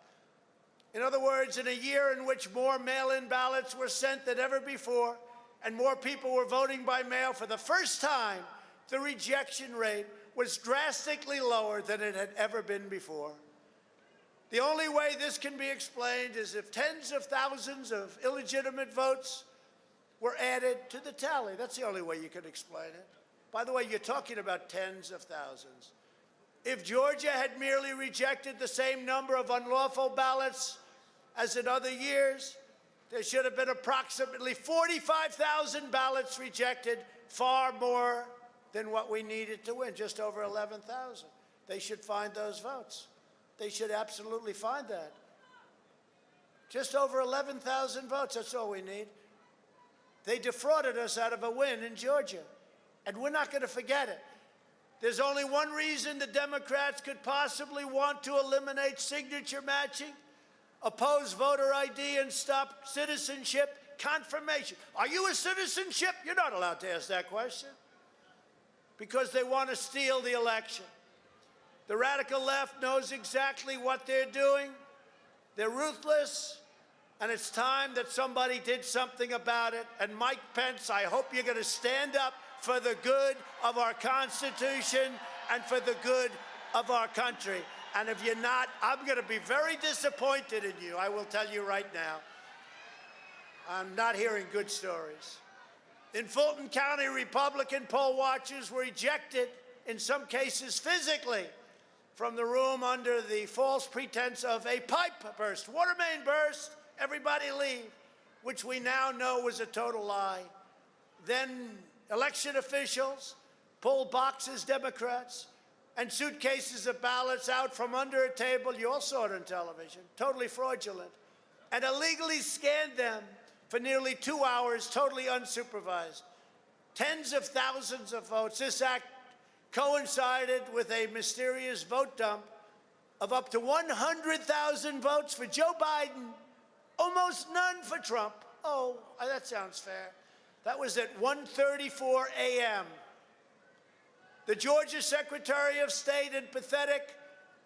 In other words, in a year in which more mail-in ballots were sent than ever before and more people were voting by mail for the first time, the rejection rate was drastically lower than it had ever been before. The only way this can be explained is if tens of thousands of illegitimate votes were added to the tally. That's the only way you can explain it. By the way, you're talking about tens of thousands. If Georgia had merely rejected the same number of unlawful ballots as in other years, there should have been approximately 45,000 ballots rejected, far more than what we needed to win, just over 11,000. They should find those votes. They should absolutely find that. Just over 11,000 votes, that's all we need. They defrauded us out of a win in Georgia, and we're not going to forget it. There's only one reason the Democrats could possibly want to eliminate signature matching, oppose voter ID, and stop citizenship confirmation. Are you a citizenship? You're not allowed to ask that question. Because they want to steal the election. The radical left knows exactly what they're doing. They're ruthless, and it's time that somebody did something about it. And Mike Pence, I hope you're going to stand up for the good of our Constitution and for the good of our country. And if you're not, I'm going to be very disappointed in you. I will tell you right now. I'm not hearing good stories. In Fulton County, Republican poll watchers were ejected, in some cases physically, from the room under the false pretense of a pipe burst. Water main burst, everybody leave, which we now know was a total lie. Then election officials pulled boxes, Democrats, and suitcases of ballots out from under a table. You all saw it on television, totally fraudulent, and illegally scanned them for nearly 2 hours, totally unsupervised. Tens of thousands of votes. This act coincided with a mysterious vote dump of up to 100,000 votes for Joe Biden, almost none for Trump. Oh, that sounds fair. That was at 1:34 a.m. The Georgia Secretary of State and pathetic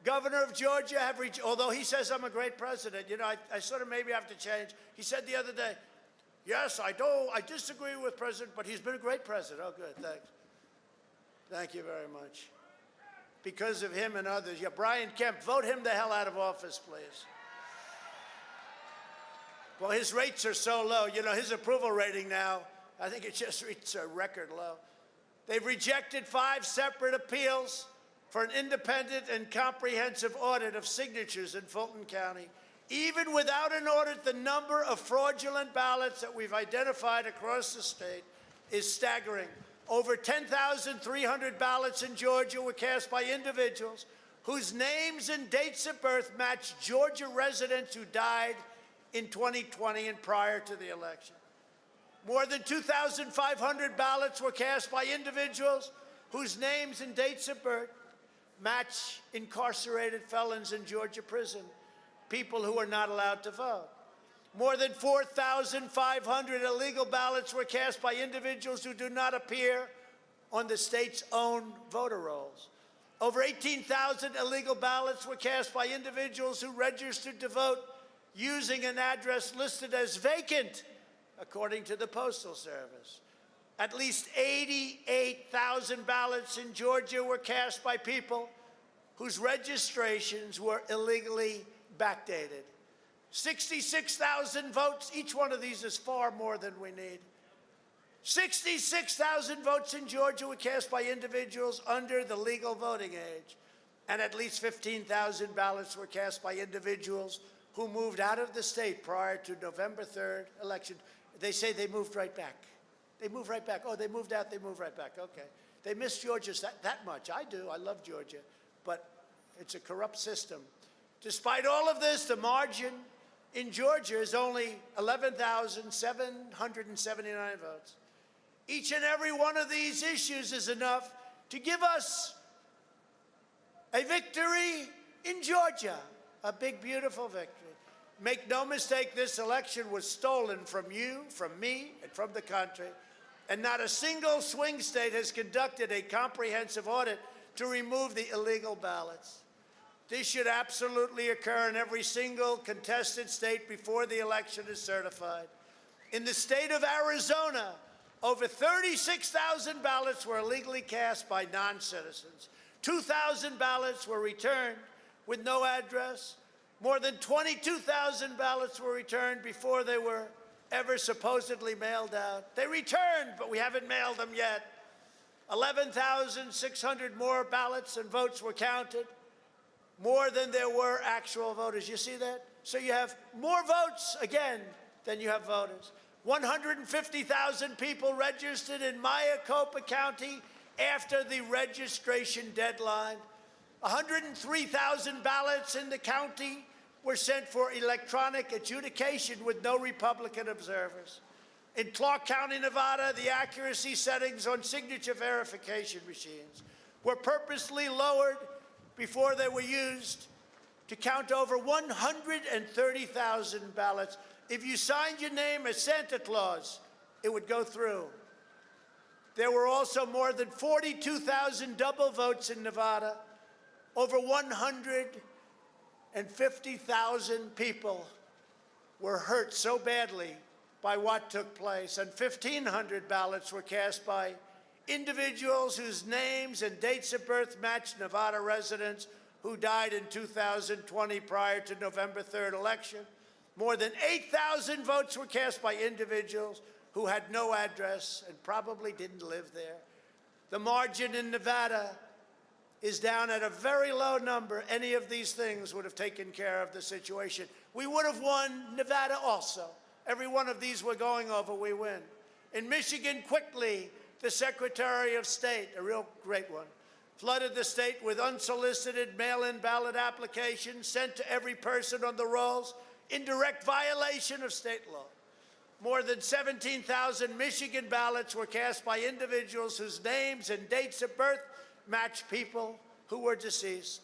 governor of Georgia have reached, although he says I'm a great president, you know, I sort of maybe have to change. He said the other day, yes, I disagree with President, but he's been a great president. Oh, good, thanks. Thank you very much. Because of him and others. Yeah, Brian Kemp, vote him the hell out of office, please. Well, his rates are so low. You know, his approval rating now, I think it just reached a record low. They've rejected 5 separate appeals for an independent and comprehensive audit of signatures in Fulton County. Even without an audit, the number of fraudulent ballots that we've identified across the state is staggering. Over 10,300 ballots in Georgia were cast by individuals whose names and dates of birth match Georgia residents who died in 2020 and prior to the election. More than 2,500 ballots were cast by individuals whose names and dates of birth match incarcerated felons in Georgia prison, people who are not allowed to vote. More than 4,500 illegal ballots were cast by individuals who do not appear on the state's own voter rolls. Over 18,000 illegal ballots were cast by individuals who registered to vote using an address listed as vacant, according to the Postal Service. At least 88,000 ballots in Georgia were cast by people whose registrations were illegally backdated. 66,000 votes. Each one of these is far more than we need. 66,000 votes in Georgia were cast by individuals under the legal voting age. And at least 15,000 ballots were cast by individuals who moved out of the state prior to November 3rd election. They say they moved right back. They moved right back. Oh, they moved out, they moved right back. Okay. They miss Georgia that much. I do. I love Georgia. But it's a corrupt system. Despite all of this, the margin in Georgia is only 11,779 votes. Each and every one of these issues is enough to give us a victory in Georgia, a big, beautiful victory. Make no mistake, this election was stolen from you, from me, and from the country, and not a single swing state has conducted a comprehensive audit to remove the illegal ballots. This should absolutely occur in every single contested state before the election is certified. In the state of Arizona, over 36,000 ballots were illegally cast by non-citizens. 2,000 ballots were returned with no address. More than 22,000 ballots were returned before they were ever supposedly mailed out. They returned, but we haven't mailed them yet. 11,600 more ballots and votes were counted, more than there were actual voters. You see that? So you have more votes, again, than you have voters. 150,000 people registered in Maricopa County after the registration deadline. 103,000 ballots in the county were sent for electronic adjudication with no Republican observers. In Clark County, Nevada, the accuracy settings on signature verification machines were purposely lowered before they were used to count over 130,000 ballots. If you signed your name as Santa Claus, it would go through. There were also more than 42,000 double votes in Nevada. Over 150,000 people were hurt so badly by what took place, and 1,500 ballots were cast by individuals whose names and dates of birth matched Nevada residents who died in 2020 prior to November 3rd election. More than 8,000 votes were cast by individuals who had no address and probably didn't live there. The margin in Nevada is down at a very low number. Any of these things would have taken care of the situation. We would have won Nevada also. Every one of these we're going over, we win. In Michigan, quickly, the Secretary of State, a real great one, flooded the state with unsolicited mail-in ballot applications sent to every person on the rolls in direct violation of state law. More than 17,000 Michigan ballots were cast by individuals whose names and dates of birth match people who were deceased.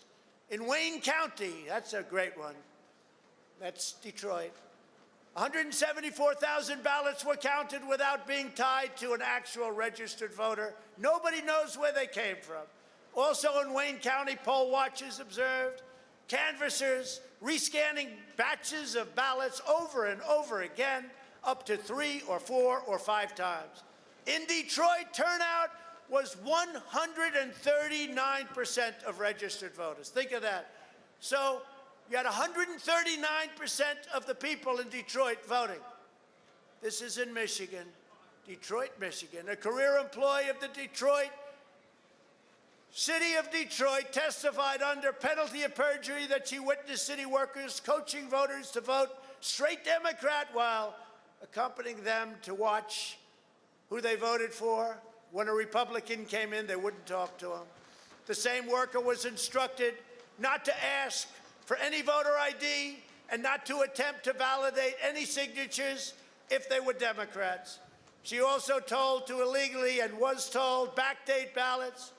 In Wayne County, that's a great one. That's Detroit. 174,000 ballots were counted without being tied to an actual registered voter. Nobody knows where they came from. Also in Wayne County, poll watchers observed canvassers rescanning batches of ballots over and over again, up to 3 or 4 or 5 times. In Detroit, turnout was 139% of registered voters. Think of that. So you had 139% of the people in Detroit voting. This is in Michigan, Detroit, Michigan. A career employee of the City of Detroit testified under penalty of perjury that she witnessed city workers coaching voters to vote straight Democrat while accompanying them to watch who they voted for. When a Republican came in, they wouldn't talk to him. The same worker was instructed not to ask for any voter ID and not to attempt to validate any signatures if they were Democrats. She also told to illegally and was told backdate ballots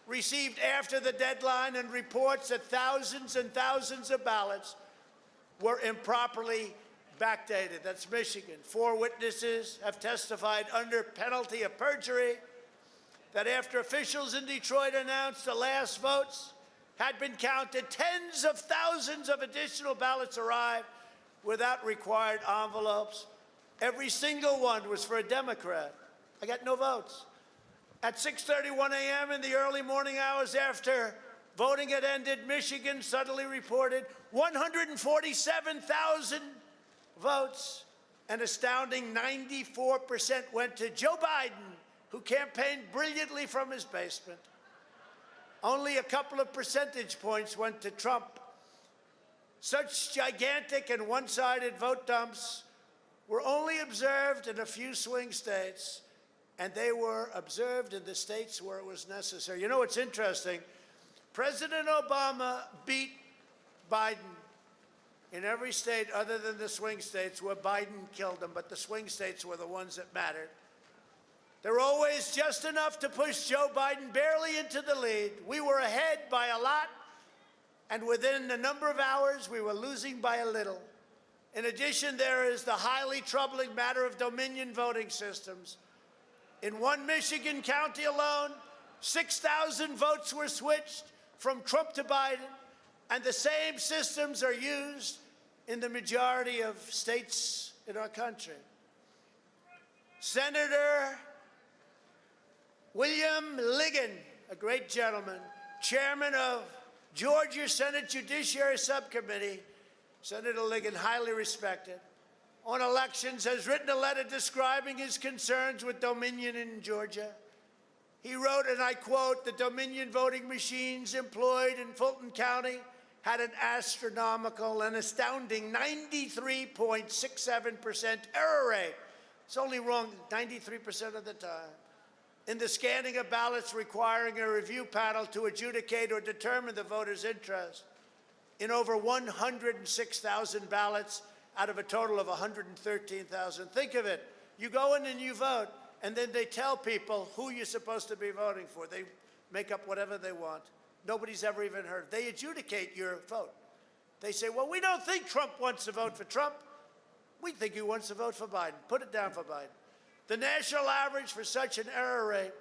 received after the deadline, and reports that thousands and thousands of ballots were improperly backdated. That's Michigan. 4 witnesses have testified under penalty of perjury that after officials in Detroit announced the last votes had been counted, tens of thousands of additional ballots arrived without required envelopes. Every single one was for a Democrat. I got no votes. At 6:31 a.m. in the early morning hours after voting had ended, Michigan suddenly reported 147,000 votes. An astounding 94% went to Joe Biden, who campaigned brilliantly from his basement. Only a couple of percentage points went to Trump. Such gigantic and one-sided vote dumps were only observed in a few swing states, and they were observed in the states where it was necessary. You know what's interesting? President Obama beat Biden in every state other than the swing states where Biden killed him, but the swing states were the ones that mattered. There were always just enough to push Joe Biden barely into the lead. We were ahead by a lot, and within a number of hours, we were losing by a little. In addition, there is the highly troubling matter of Dominion voting systems. In one Michigan county alone, 6,000 votes were switched from Trump to Biden, and the same systems are used in the majority of states in our country. Senator William Ligon, a great gentleman, chairman of Georgia Senate Judiciary Subcommittee, Senator Ligon, highly respected, on elections, has written a letter describing his concerns with Dominion in Georgia. He wrote, and I quote, "The Dominion voting machines employed in Fulton County had an astronomical and astounding 93.67% error rate." It's only wrong 93% of the time. In the scanning of ballots requiring a review panel to adjudicate or determine the voter's interest. In over 106,000 ballots out of a total of 113,000. Think of it. You go in and you vote, and then they tell people who you're supposed to be voting for. They make up whatever they want. Nobody's ever even heard. They adjudicate your vote. They say, well, we don't think Trump wants to vote for Trump. We think he wants to vote for Biden. Put it down for Biden. The national average for such an error rate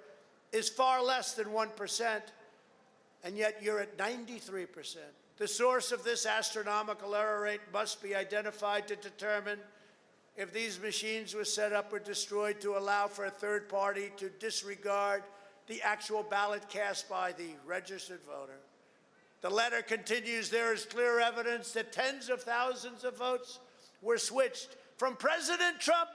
is far less than 1%, and yet you're at 93%. The source of this astronomical error rate must be identified to determine if these machines were set up or destroyed to allow for a third party to disregard the actual ballot cast by the registered voter. The letter continues, there is clear evidence that tens of thousands of votes were switched from President Trump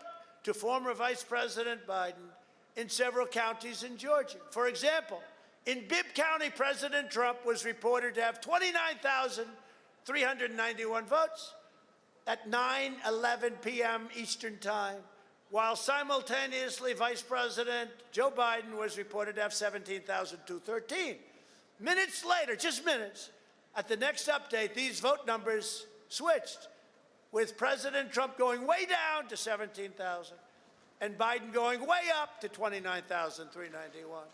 to former Vice President Biden in several counties in Georgia. For example, in Bibb County, President Trump was reported to have 29,391 votes at 9:11 p.m. Eastern Time, while simultaneously Vice President Joe Biden was reported to have 17,213. Minutes later, just minutes, at the next update, these vote numbers switched, with President Trump going way down to 17,000 and Biden going way up to 29,391.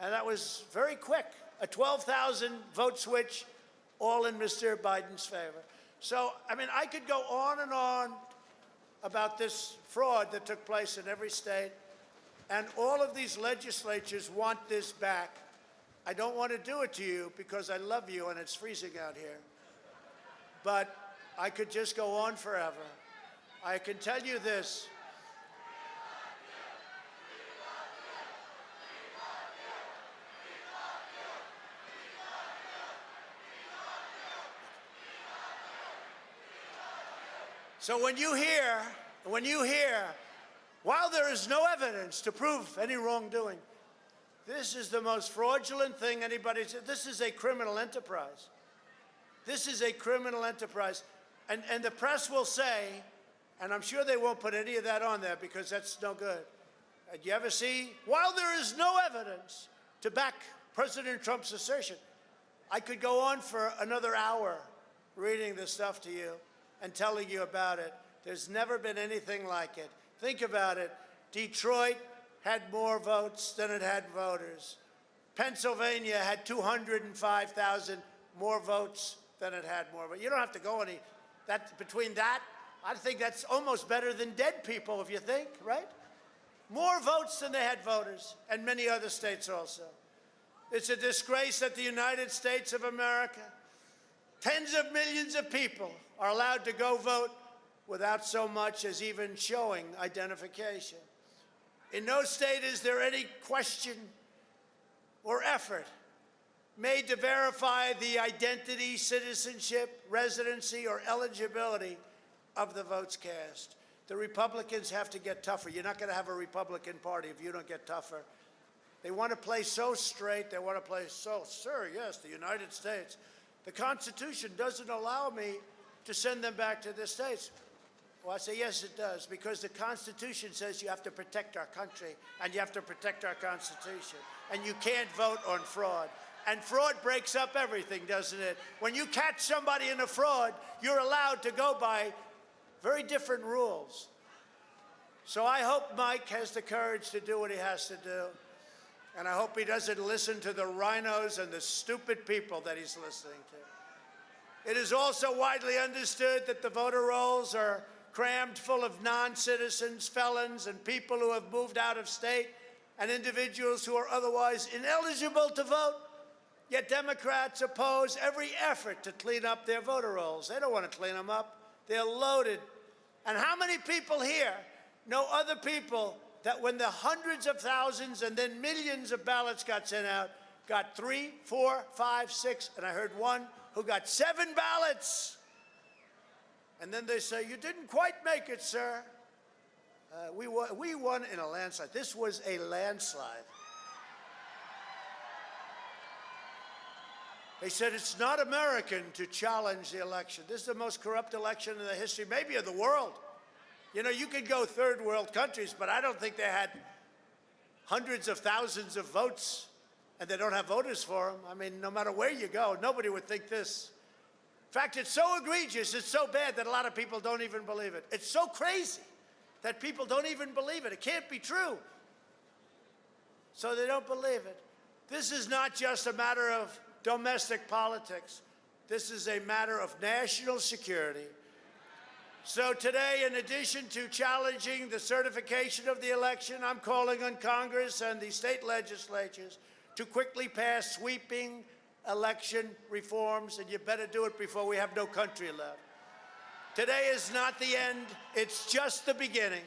And that was very quick, a 12,000 vote switch all in Mr. Biden's favor. So, I mean, I could go on and on about this fraud that took place in every state, and all of these legislatures want this back. I don't want to do it to you because I love you and it's freezing out here. But I could just go on forever. I can tell you this. So when you hear, while there is no evidence to prove any wrongdoing, this is the most fraudulent thing anybody said. This is a criminal enterprise. This is a criminal enterprise. And the press will say, and I'm sure they won't put any of that on there because that's no good. Do you ever see, while there is no evidence to back President Trump's assertion, I could go on for another hour reading this stuff to you and telling you about it. There's never been anything like it. Think about it. Detroit had more votes than it had voters. Pennsylvania had 205,000 more votes than it had more. But you don't have to go any. Between that, I think that's almost better than dead people, if you think, right? More votes than they had voters, and many other states also. It's a disgrace that the United States of America, tens of millions of people, are allowed to go vote without so much as even showing identification. In no state is there any question or effort made to verify the identity, citizenship, residency, or eligibility of the votes cast. The Republicans have to get tougher. You're not going to have a Republican Party if you don't get tougher. They want to play so straight. They want to play so, sir, yes, the United States. The Constitution doesn't allow me to send them back to the states. Well, I say, yes, it does, because the Constitution says you have to protect our country and you have to protect our Constitution. And you can't vote on fraud. And fraud breaks up everything, doesn't it? When you catch somebody in a fraud, you're allowed to go by very different rules. So I hope Mike has the courage to do what he has to do. And I hope he doesn't listen to the rhinos and the stupid people that he's listening to. It is also widely understood that the voter rolls are crammed full of non-citizens, felons, and people who have moved out of state, and individuals who are otherwise ineligible to vote. Yet Democrats oppose every effort to clean up their voter rolls. They don't want to clean them up. They're loaded. And how many people here know other people that when the hundreds of thousands and then millions of ballots got sent out, got 3, 4, 5, 6, and I heard one who got 7 ballots. And then they say, you didn't quite make it, sir. We won in a landslide. This was a landslide. They said it's not American to challenge the election. This is the most corrupt election in the history, maybe of the world. You know, you could go third world countries, but I don't think they had hundreds of thousands of votes and they don't have voters for them. I mean, no matter where you go, nobody would think this. In fact, it's so egregious, it's so bad that a lot of people don't even believe it. It's so crazy that people don't even believe it. It can't be true. So they don't believe it. This is not just a matter of domestic politics. This is a matter of national security. So today, in addition to challenging the certification of the election, I'm calling on Congress and the state legislatures to quickly pass sweeping election reforms, and you better do it before we have no country left. Today is not the end, it's just the beginning.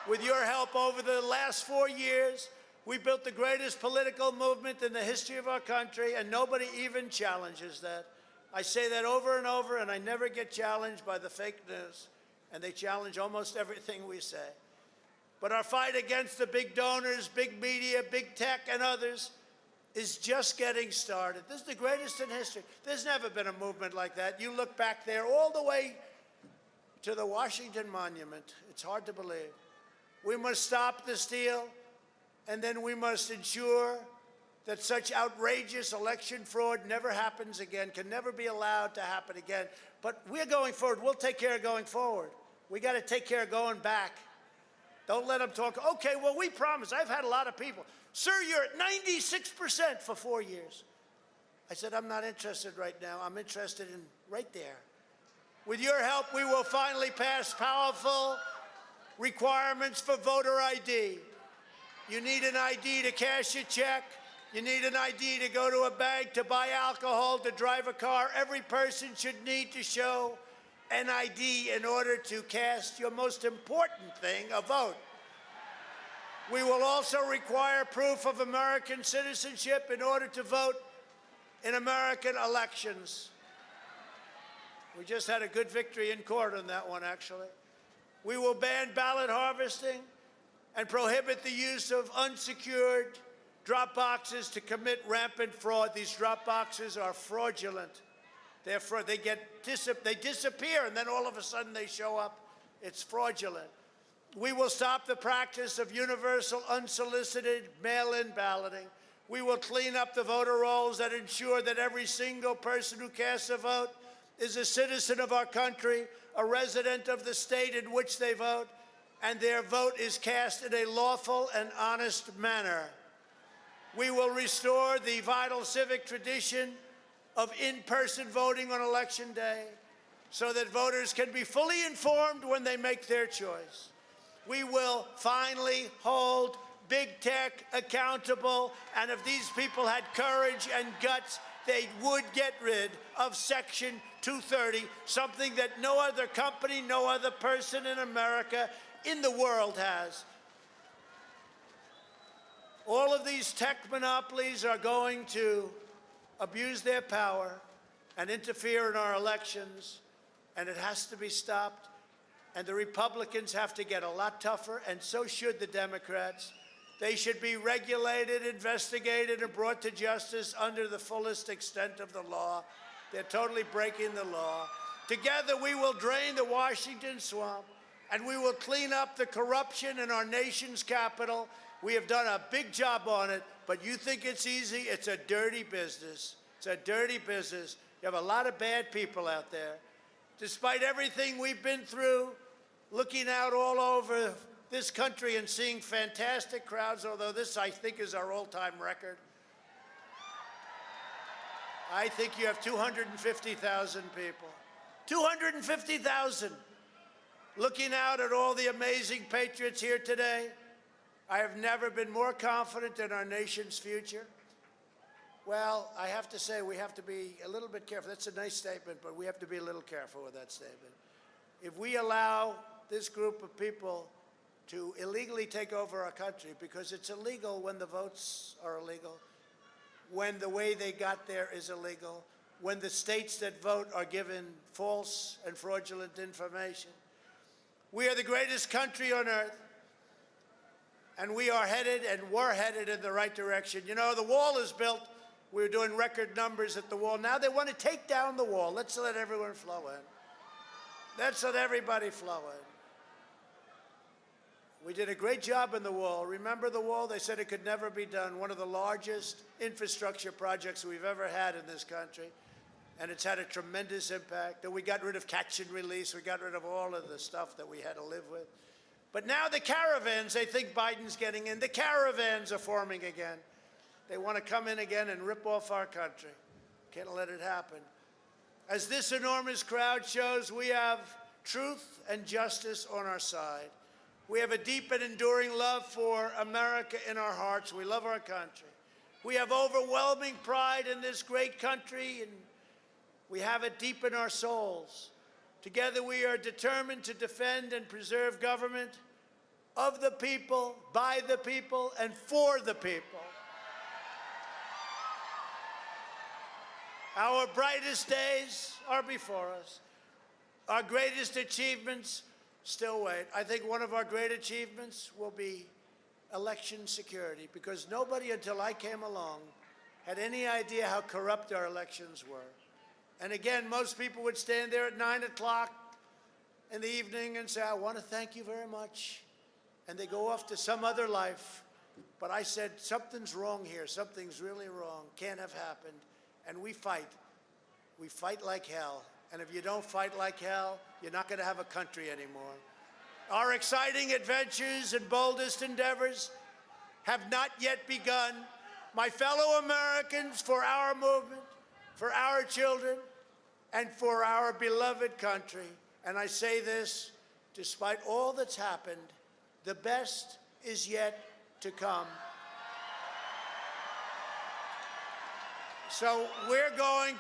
With your help over the last 4 years, we built the greatest political movement in the history of our country, and nobody even challenges that. I say that over and over, and I never get challenged by the fake news, and they challenge almost everything we say. But our fight against the big donors, big media, big tech, and others is just getting started. This is the greatest in history. There's never been a movement like that. You look back there all the way to the Washington Monument. It's hard to believe. We must stop the steal, and then we must ensure that such outrageous election fraud never happens again, can never be allowed to happen again. But we're going forward. We'll take care of going forward. We got to take care of going back. Don't let them talk, okay, well, we promise. I've had a lot of people. Sir, you're at 96% for 4 years. I said, I'm not interested right now. I'm interested in right there. With your help, we will finally pass powerful requirements for voter ID. You need an ID to cash a check. You need an ID to go to a bank, to buy alcohol, to drive a car. Every person should need to show an ID in order to cast your most important thing, a vote. We will also require proof of American citizenship in order to vote in American elections. We just had a good victory in court on that one, actually. We will ban ballot harvesting and prohibit the use of unsecured drop boxes to commit rampant fraud. These drop boxes are fraudulent. They disappear, and then all of a sudden they show up. It's fraudulent. We will stop the practice of universal unsolicited mail-in balloting. We will clean up the voter rolls that ensure that every single person who casts a vote is a citizen of our country, a resident of the state in which they vote, and their vote is cast in a lawful and honest manner. We will restore the vital civic tradition of in-person voting on Election Day so that voters can be fully informed when they make their choice. We will finally hold big tech accountable, and if these people had courage and guts, they would get rid of Section 230, something that no other company, no other person in America, in the world has. All of these tech monopolies are going to abuse their power and interfere in our elections, and it has to be stopped. And the Republicans have to get a lot tougher, and so should the Democrats. They should be regulated, investigated, and brought to justice under the fullest extent of the law. They're totally breaking the law. Together, we will drain the Washington swamp, and we will clean up the corruption in our nation's capital. We have done a big job on it, but you think it's easy? It's a dirty business. It's a dirty business. You have a lot of bad people out there. Despite everything we've been through, looking out all over this country and seeing fantastic crowds, although this, I think, is our all-time record. I think you have 250,000 people. 250,000 looking out at all the amazing patriots here today. I have never been more confident in our nation's future. Well, I have to say we have to be a little bit careful. That's a nice statement, but we have to be a little careful with that statement. If we allow this group of people to illegally take over our country, because it's illegal when the votes are illegal, when the way they got there is illegal, when the states that vote are given false and fraudulent information. We are the greatest country on earth, and we are headed and were headed in the right direction. You know, the wall is built. We're doing record numbers at the wall. Now they want to take down the wall. Let's let everyone flow in. Let's let everybody flow in. We did a great job in the wall. Remember the wall? They said it could never be done. One of the largest infrastructure projects we've ever had in this country. And it's had a tremendous impact. And we got rid of catch and release. We got rid of all of the stuff that we had to live with. But now the caravans, they think Biden's getting in. The caravans are forming again. They want to come in again and rip off our country. Can't let it happen. As this enormous crowd shows, we have truth and justice on our side. We have a deep and enduring love for America in our hearts. We love our country. We have overwhelming pride in this great country, and we have it deep in our souls. Together, we are determined to defend and preserve government of the people, by the people, and for the people. Our brightest days are before us. Our greatest achievements still wait. I think one of our great achievements will be election security, because nobody until I came along had any idea how corrupt our elections were. And again, most people would stand there at 9 o'clock in the evening and say, I want to thank you very much. And they go off to some other life. But I said, something's wrong here. Something's really wrong. Can't have happened. And we fight. We fight like hell. And if you don't fight like hell, you're not going to have a country anymore. Our exciting adventures and boldest endeavors have not yet begun. My fellow Americans, for our movement, for our children, and for our beloved country. And I say this, despite all that's happened, the best is yet to come. So we're going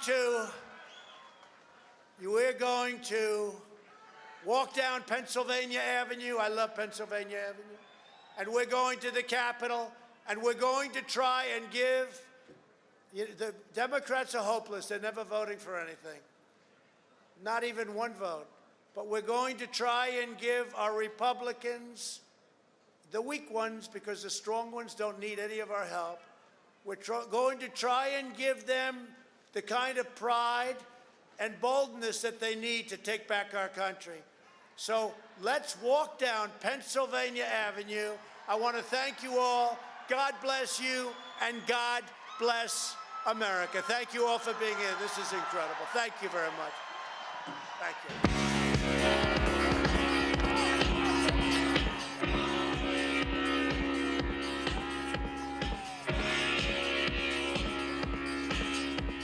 to walk down Pennsylvania Avenue. I love Pennsylvania Avenue. And we're going to the Capitol, and we're going to try and give, the Democrats are hopeless. They're never voting for anything. Not even one vote. But we're going to try and give our Republicans, the weak ones, because the strong ones don't need any of our help, we're going to try and give them the kind of pride and boldness that they need to take back our country. So let's walk down Pennsylvania Avenue. I want to thank you all. God bless you, and God bless America. Thank you all for being here. This is incredible. Thank you very much. Thank you.